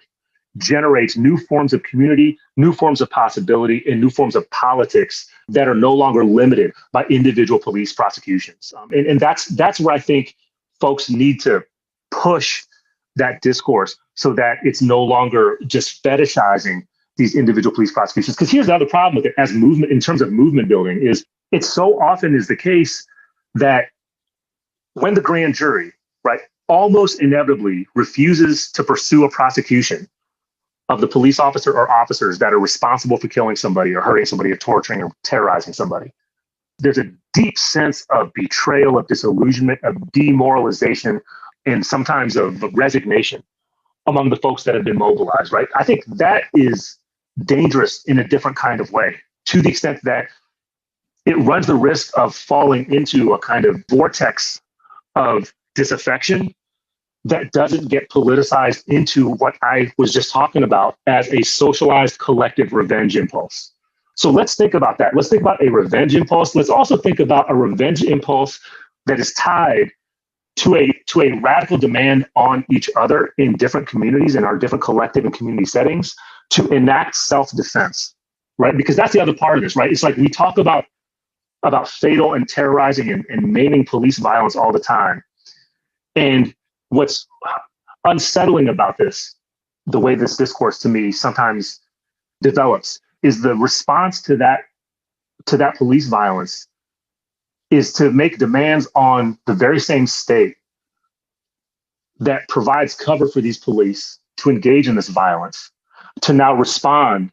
generates new forms of community, new forms of possibility, and new forms of politics that are no longer limited by individual police prosecutions. And that's where I think folks need to push that discourse so that it's no longer just fetishizing these individual police prosecutions. Because here's the other problem with it as movement, in terms of movement building, is it so often is the case that when the grand jury, right, almost inevitably refuses to pursue a prosecution of the police officer or officers that are responsible for killing somebody or hurting somebody or torturing or terrorizing somebody, there's a deep sense of betrayal, of disillusionment, of demoralization, and sometimes of resignation among the folks that have been mobilized, right? I think that is dangerous in a different kind of way, to the extent that it runs the risk of falling into a kind of vortex of disaffection that doesn't get politicized into what I was just talking about as a socialized collective revenge impulse. So let's think about that. Let's think about a revenge impulse. Let's also think about a revenge impulse that is tied to a radical demand on each other in different communities, in our different collective and community settings, to enact self-defense, right? Because that's the other part of this, right? It's like we talk about fatal and terrorizing and maiming police violence all the time. And what's unsettling about this, the way this discourse to me sometimes develops, is the response to that police violence is to make demands on the very same state that provides cover for these police to engage in this violence, to now respond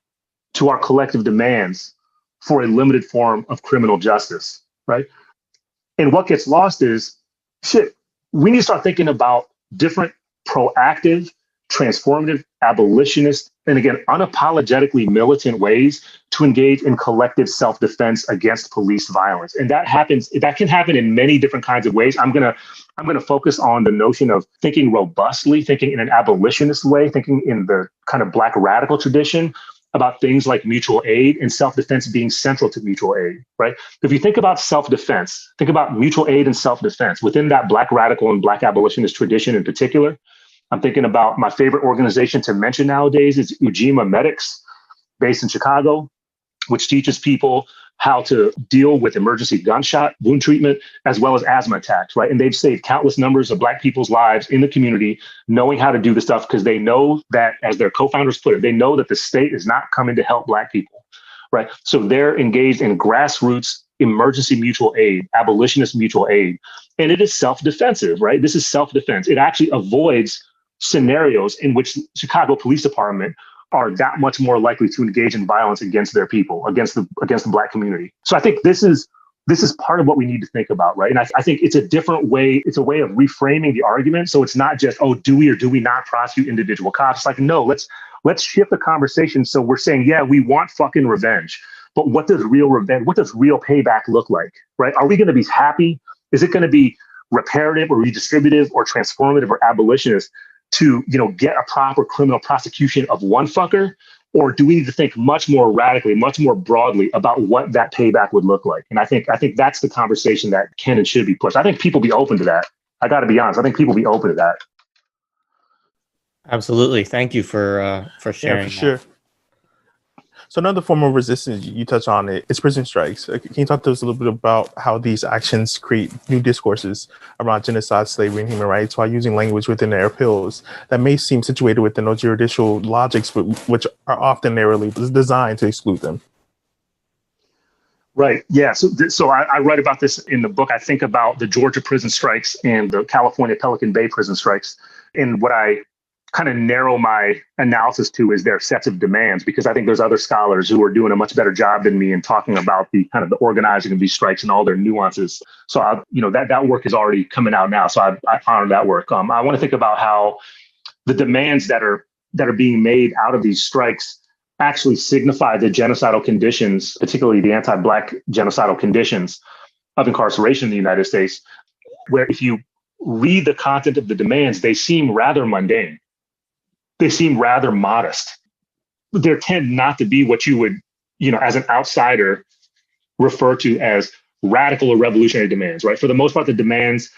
to our collective demands for a limited form of criminal justice, right? And what gets lost is, we need to start thinking about different proactive, transformative, abolitionist, and again, unapologetically militant ways to engage in collective self-defense against police violence. And that can happen in many different kinds of ways. I'm gonna focus on the notion of thinking robustly, thinking in an abolitionist way, thinking in the kind of Black radical tradition about things like mutual aid and self-defense being central to mutual aid, right? If you think about self-defense, think about mutual aid and self-defense within that Black radical and Black abolitionist tradition in particular. I'm thinking about my favorite organization to mention nowadays is Ujima Medics, based in Chicago, which teaches people how to deal with emergency gunshot wound treatment, as well as asthma attacks, right? And they've saved countless numbers of Black people's lives in the community, knowing how to do this stuff because they know that, as their co-founders put it, they know that the state is not coming to help Black people, right? So they're engaged in grassroots emergency mutual aid, abolitionist mutual aid, and it is self-defensive, right? This is self-defense. It actually avoids scenarios in which the Chicago Police Department are that much more likely to engage in violence against their people, against the Black community. So I think this is part of what we need to think about, right? And I think it's a different way. It's a way of reframing the argument. So it's not just, oh, do we or do we not prosecute individual cops? It's like, no, let's shift the conversation. So we're saying, yeah, we want fucking revenge, but what does real revenge? What does real payback look like, right? Are we going to be happy? Is it going to be reparative or redistributive or transformative or abolitionist to, get a proper criminal prosecution of one fucker? Or do we need to think much more radically, much more broadly about what that payback would look like? And I think that's the conversation that can and should be pushed. I think people be open to that. I got to be honest. I think people be open to that. Absolutely. Thank you for sharing. Yeah, for sure. So another form of resistance, you touch on it, is prison strikes. Can you talk to us a little bit about how these actions create new discourses around genocide, slavery, and human rights while using language within their appeals that may seem situated within those judicial logics, which are often narrowly designed to exclude them? Right. Yeah. So I write about this in the book. I think about the Georgia prison strikes and the California Pelican Bay prison strikes. And what I kind of narrow my analysis to is their sets of demands, because I think there's other scholars who are doing a much better job than me in talking about the kind of the organizing of these strikes and all their nuances. So that work is already coming out now. So I honor that work. I want to think about how the demands that are being made out of these strikes actually signify the genocidal conditions, particularly the anti-Black genocidal conditions of incarceration in the United States, where if you read the content of the demands, they seem rather mundane. They seem rather modest. There tend not to be what you would, as an outsider, refer to as radical or revolutionary demands, right? For the most part, the demands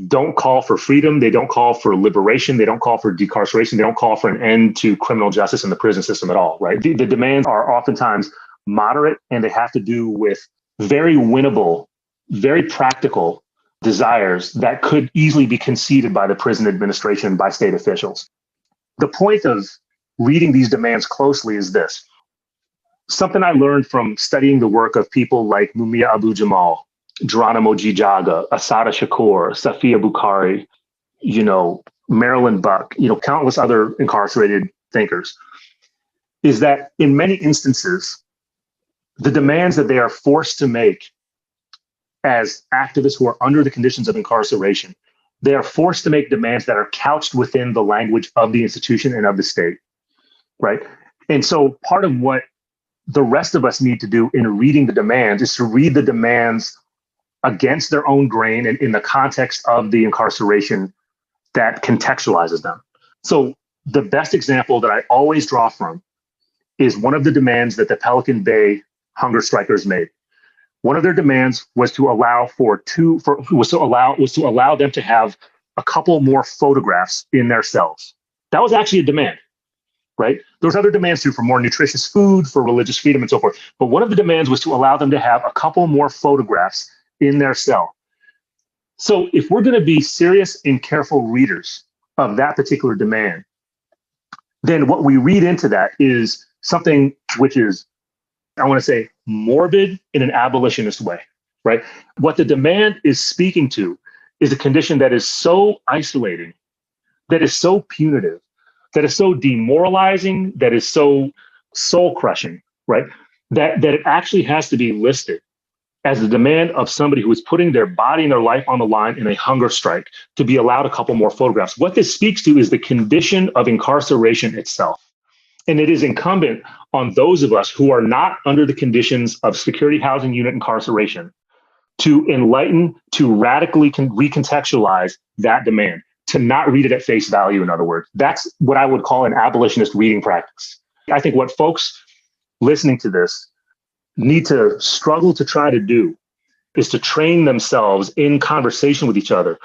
don't call for freedom. They don't call for liberation. They don't call for decarceration. They don't call for an end to criminal justice in the prison system at all, right? The demands are oftentimes moderate, and they have to do with very winnable, very practical desires that could easily be conceded by the prison administration, by state officials. The point of reading these demands closely is this. Something I learned from studying the work of people like Mumia Abu-Jamal, Geronimo G. Jaga, Assata Shakur, Safia Bukhari, Marilyn Buck, countless other incarcerated thinkers, is that in many instances, the demands that they are forced to make as activists who are under the conditions of incarceration, they are forced to make demands that are couched within the language of the institution and of the state, right? And so part of what the rest of us need to do in reading the demands is to read the demands against their own grain and in the context of the incarceration that contextualizes them. So the best example that I always draw from is one of the demands that the Pelican Bay hunger strikers made. One of their demands was to allow them to have a couple more photographs in their cells. That was actually a demand, right? There was other demands too, for more nutritious food, for religious freedom, and so forth. But one of the demands was to allow them to have a couple more photographs in their cell. So if we're going to be serious and careful readers of that particular demand, then what we read into that is something which is, I want to say, morbid in an abolitionist way, right? What the demand is speaking to is a condition that is so isolating, that is so punitive, that is so demoralizing, that is so soul crushing, right? That it actually has to be listed as the demand of somebody who is putting their body and their life on the line in a hunger strike to be allowed a couple more photographs. What this speaks to is the condition of incarceration itself. And it is incumbent on those of us who are not under the conditions of security housing unit incarceration to enlighten, to radically recontextualize that demand, to not read it at face value, in other words. That's what I would call an abolitionist reading practice. I think what folks listening to this need to struggle to try to do is to train themselves in conversation with each other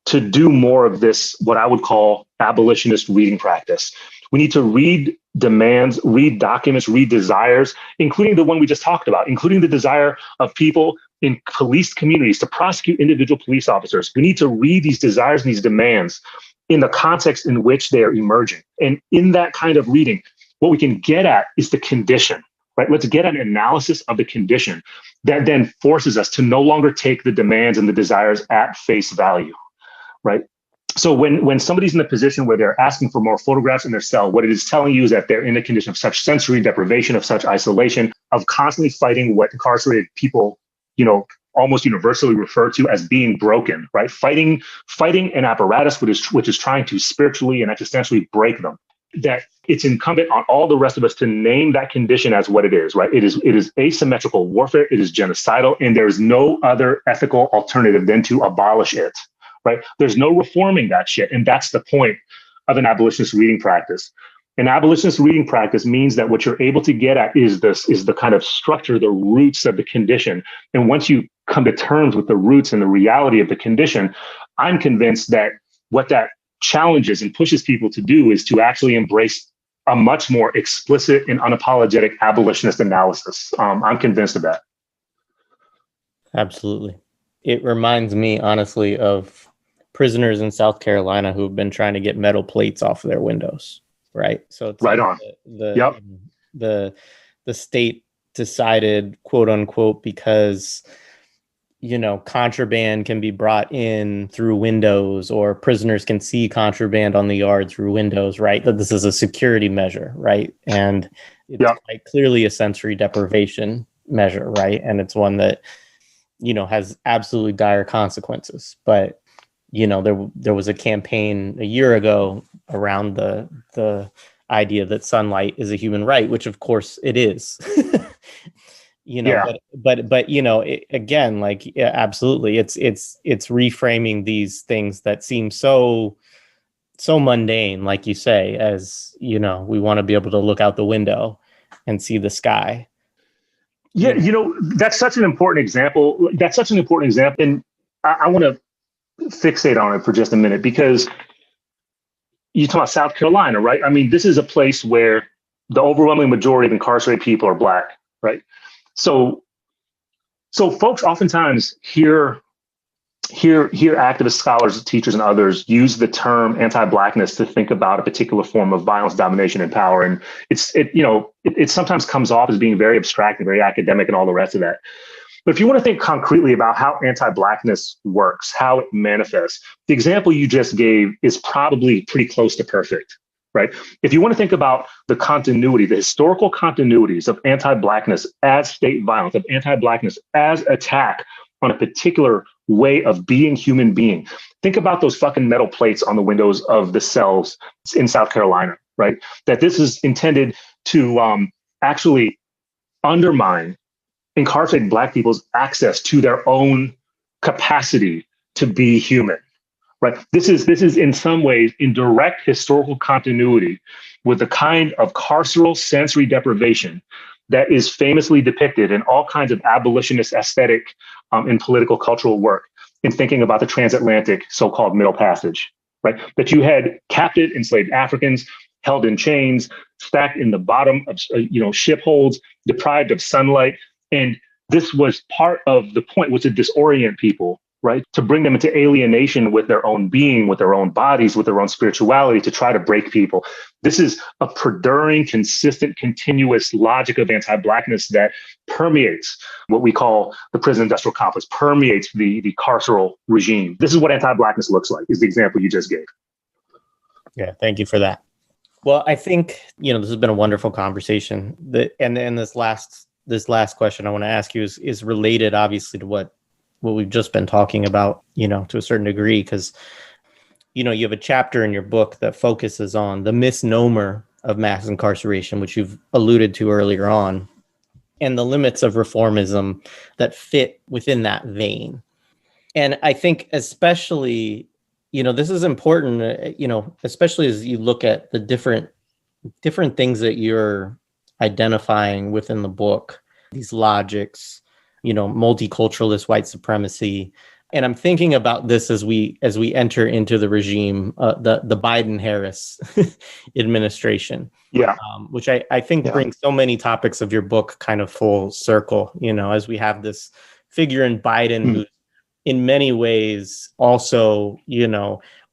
to do more of this, what I would call abolitionist reading practice. We need to read demands, read documents, read desires, including the one we just talked about, including the desire of people in police communities to prosecute individual police officers. We need to read these desires and these demands in the context in which they are emerging. And in that kind of reading, what we can get at is the condition, right? Let's get an analysis of the condition that then forces us to no longer take the demands and the desires at face value, right? So when somebody's in a position where they're asking for more photographs in their cell, what it is telling you is that they're in a condition of such sensory deprivation, of such isolation, of constantly fighting what incarcerated people, almost universally refer to as being broken, right? Fighting an apparatus which is trying to spiritually and existentially break them. That it's incumbent on all the rest of us to name that condition as what it is, right? It is asymmetrical warfare, it is genocidal, and there's no other ethical alternative than to abolish it. Right? There's no reforming that shit. And that's the point of an abolitionist reading practice. An abolitionist reading practice means that what you're able to get at is the kind of structure, the roots of the condition. And once you come to terms with the roots and the reality of the condition, I'm convinced that what that challenges and pushes people to do is to actually embrace a much more explicit and unapologetic abolitionist analysis. I'm convinced of that. Absolutely. It reminds me, honestly, of prisoners in South Carolina who've been trying to get metal plates off of their windows, right? So it's right on. The state decided, quote unquote, because contraband can be brought in through windows, or prisoners can see contraband on the yard through windows, right? That this is a security measure, right? And it's quite clearly a sensory deprivation measure, right? And it's one that has absolutely dire consequences. But there was a campaign a year ago around the idea that sunlight is a human right, which of course it is. But again, absolutely, it's reframing these things that seem so mundane, like you say, as we want to be able to look out the window and see the sky. Yeah, that's such an important example. And I want to fixate on it for just a minute, because you talk about South Carolina, right? I mean, this is a place where the overwhelming majority of incarcerated people are Black, right? So folks oftentimes hear activists, scholars, teachers, and others use the term anti-Blackness to think about a particular form of violence, domination, and power. And it sometimes comes off as being very abstract and very academic and all the rest of that. But if you want to think concretely about how anti-Blackness works, how it manifests, the example you just gave is probably pretty close to perfect, right? If you want to think about the continuity, the historical continuities of anti-Blackness as state violence, of anti-Blackness as attack on a particular way of being human being, think about those fucking metal plates on the windows of the cells in South Carolina, right? That this is intended to actually undermine incarcerated Black people's access to their own capacity to be human, right? This is in some ways in direct historical continuity with the kind of carceral sensory deprivation that is famously depicted in all kinds of abolitionist aesthetic and political cultural work in thinking about the transatlantic so-called Middle Passage, right? That you had captive enslaved Africans held in chains, stacked in the bottom of ship holds, deprived of sunlight. And this was part of the point, was to disorient people, right? To bring them into alienation with their own being, with their own bodies, with their own spirituality, to try to break people. This is a perduring, consistent, continuous logic of anti-Blackness that permeates what we call the prison industrial complex, permeates the carceral regime. This is what anti-Blackness looks like, is the example you just gave. Yeah, thank you for that. Well, I think, this has been a wonderful conversation. And this last question I want to ask you is related, obviously, to what we've just been talking about, to a certain degree, because, you have a chapter in your book that focuses on the misnomer of mass incarceration, which you've alluded to earlier on, and the limits of reformism that fit within that vein. And I think especially, this is important, especially as you look at the different things that you're identifying within the book, these logics, multiculturalist white supremacy. And I'm thinking about this as we enter into the regime, the Biden-Harris administration, which I think brings so many topics of your book kind of full circle, as we have this figure in Biden who's in many ways also,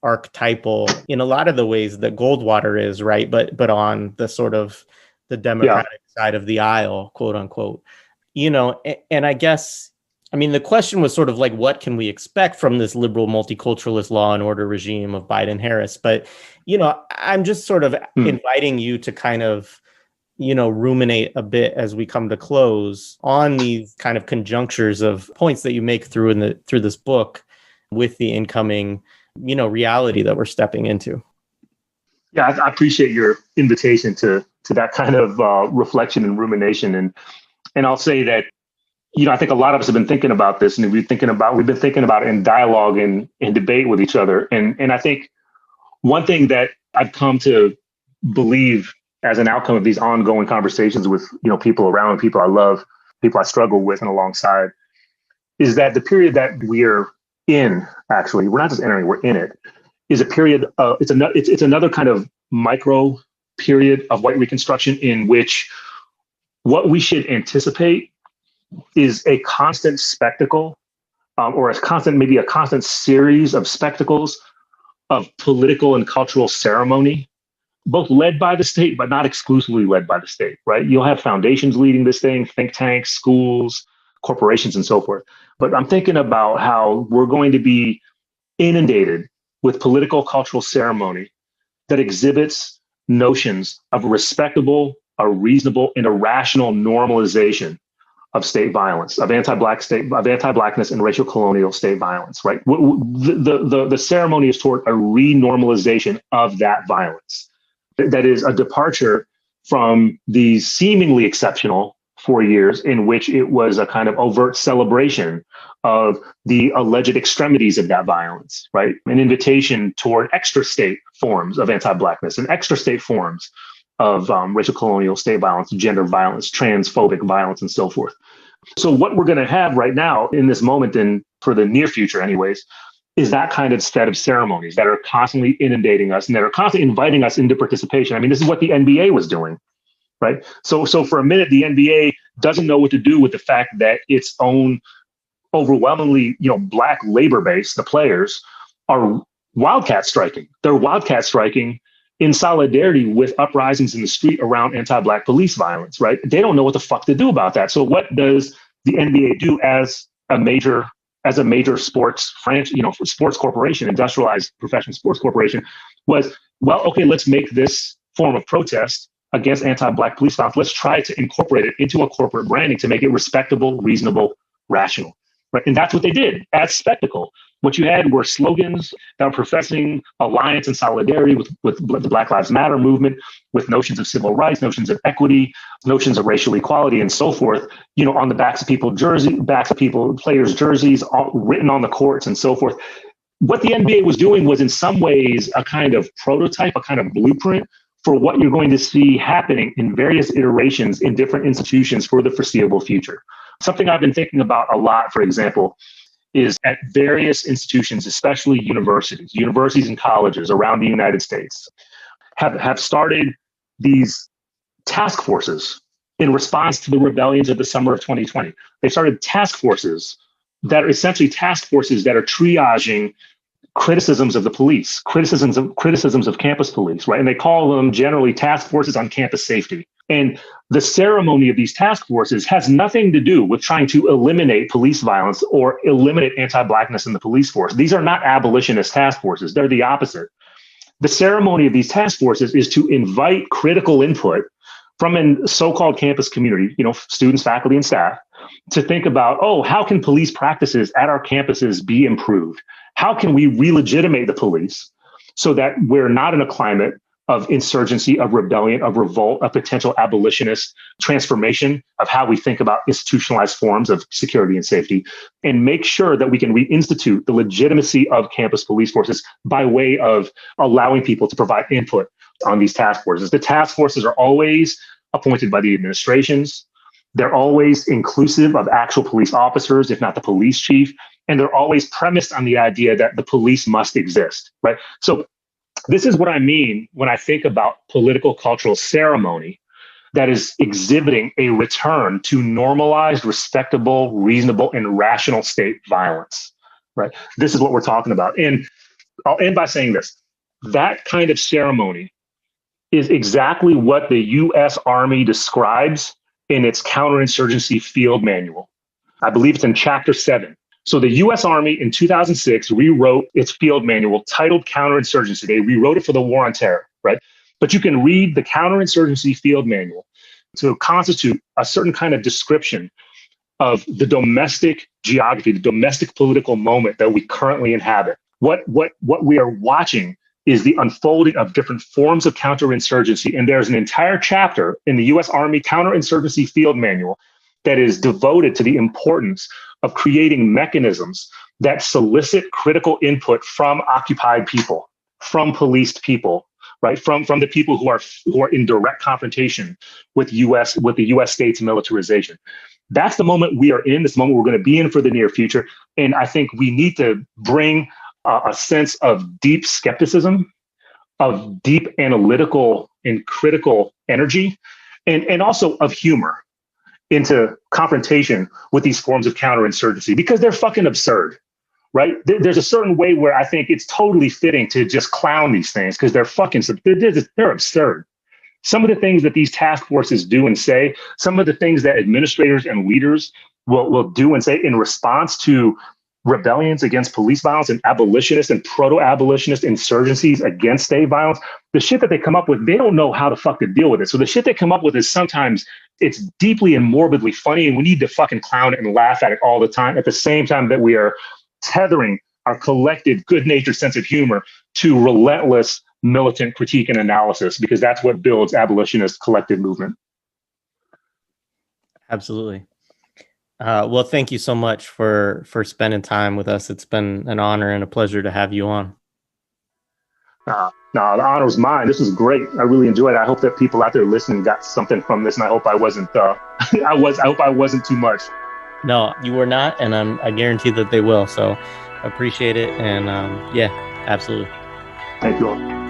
archetypal in a lot of the ways that Goldwater is, right? But on the sort of the Democratic side of the aisle, quote unquote, and I guess, the question was sort of like, what can we expect from this liberal multiculturalist law and order regime of Biden-Harris? But, I'm just sort of inviting you to kind of, ruminate a bit as we come to close on these kind of conjunctures of points that you make through this book with the incoming, reality that we're stepping into. Yeah, I appreciate your invitation to that kind of reflection and rumination. And I'll say that, I think a lot of us have been thinking about this, and we've been thinking about it in dialogue and debate with each other. And I think one thing that I've come to believe as an outcome of these ongoing conversations with, people around, people I love, people I struggle with and alongside, is that the period that we're in, actually, we're not just entering, we're in it, is a period, it's another kind of micro period of white reconstruction in which what we should anticipate is a constant spectacle, or a constant series of spectacles of political and cultural ceremony, both led by the state, but not exclusively led by the state, right? You'll have foundations leading this thing, think tanks, schools, corporations, and so forth. But I'm thinking about how we're going to be inundated with political cultural ceremony that exhibits notions of a respectable, a reasonable, and a rational normalization of state violence, of anti-Blackness and racial colonial state violence, right? The ceremony is toward a renormalization of that violence. That is a departure from the seemingly exceptional 4 years in which it was a kind of overt celebration of the alleged extremities of that violence, right? An invitation toward extra state forms of anti-Blackness and extra state forms of racial colonial state violence, gender violence, transphobic violence, and so forth. So what we're going to have right now in this moment, and for the near future anyways, is that kind of set of ceremonies that are constantly inundating us and that are constantly inviting us into participation. This is what the NBA was doing, right? So for a minute, the NBA doesn't know what to do with the fact that its own overwhelmingly, Black labor base, the players, are wildcat striking. They're wildcat striking in solidarity with uprisings in the street around anti-Black police violence, right? They don't know what the fuck to do about that. So what does the NBA do as a major sports franchise, sports corporation, industrialized professional sports corporation, was, well, okay, let's make this form of protest against anti-Black police violence. Let's try to incorporate it into a corporate branding to make it respectable, reasonable, rational. Right. And that's what they did as spectacle. What you had were slogans that were professing alliance and solidarity with the Black Lives Matter movement, with notions of civil rights, notions of equity, notions of racial equality, and so forth, on the backs of players' jerseys, all written on the courts and so forth. What the NBA was doing was in some ways a kind of prototype, a kind of blueprint for what you're going to see happening in various iterations in different institutions for the foreseeable future. Something I've been thinking about a lot, for example, is at various institutions, especially universities and colleges around the United States, have started these task forces in response to the rebellions of the summer of 2020. They started task forces that are essentially task forces that are triaging criticisms of the police, criticisms of campus police, right? And they call them generally task forces on campus safety. And the ceremony of these task forces has nothing to do with trying to eliminate police violence or eliminate anti-Blackness in the police force. These are not abolitionist task forces. They're the opposite. The ceremony of these task forces is to invite critical input from a so-called campus community, students, faculty, and staff, to think about, how can police practices at our campuses be improved? How can we re-legitimate the police so that we're not in a climate of insurgency, of rebellion, of revolt, of potential abolitionist transformation of how we think about institutionalized forms of security and safety, and make sure that we can reinstitute the legitimacy of campus police forces by way of allowing people to provide input on these task forces. The task forces are always appointed by the administrations. They're always inclusive of actual police officers, if not the police chief. And they're always premised on the idea that the police must exist, right? So this is what I mean when I think about political cultural ceremony that is exhibiting a return to normalized, respectable, reasonable, and rational state violence, right? This is what we're talking about. And I'll end by saying this. That kind of ceremony is exactly what the U.S. Army describes in its counterinsurgency field manual. I believe it's in Chapter 7. So the U.S. Army in 2006 rewrote its field manual titled Counterinsurgency. They rewrote it for the War on Terror, right? But you can read the Counterinsurgency field manual to constitute a certain kind of description of the domestic geography, the domestic political moment that we currently inhabit. What we are watching is the unfolding of different forms of counterinsurgency. And there's an entire chapter in the U.S. Army Counterinsurgency Field Manual that is devoted to the importance of creating mechanisms that solicit critical input from occupied people, from policed people, right? From the people who are in direct confrontation with the U.S. state's militarization. That's the moment we are in, this moment we're going to be in for the near future. And I think we need to bring a sense of deep skepticism, of deep analytical and critical energy, and also of humor into confrontation with these forms of counterinsurgency, because they're fucking absurd, right? There's a certain way where I think it's totally fitting to just clown these things because they're absurd. Some of the things that these task forces do and say, some of the things that administrators and leaders will do and say in response to rebellions against police violence and abolitionist and proto-abolitionist insurgencies against state violence, the shit that they come up with, they don't know how the fuck to deal with it. So the shit they come up with is sometimes it's deeply and morbidly funny, and we need to fucking clown it and laugh at it all the time, at the same time that we are tethering our collective good-natured sense of humor to relentless militant critique and analysis, because that's what builds abolitionist collective movement. Absolutely. Well, thank you so much for spending time with us. It's been an honor and a pleasure to have you on. No, the honor was mine. This was great. I really enjoyed it. I hope that people out there listening got something from this, and I hope I wasn't. I hope I wasn't too much. No, you were not, and I guarantee that they will. So, I appreciate it, and yeah, absolutely. Thank you all.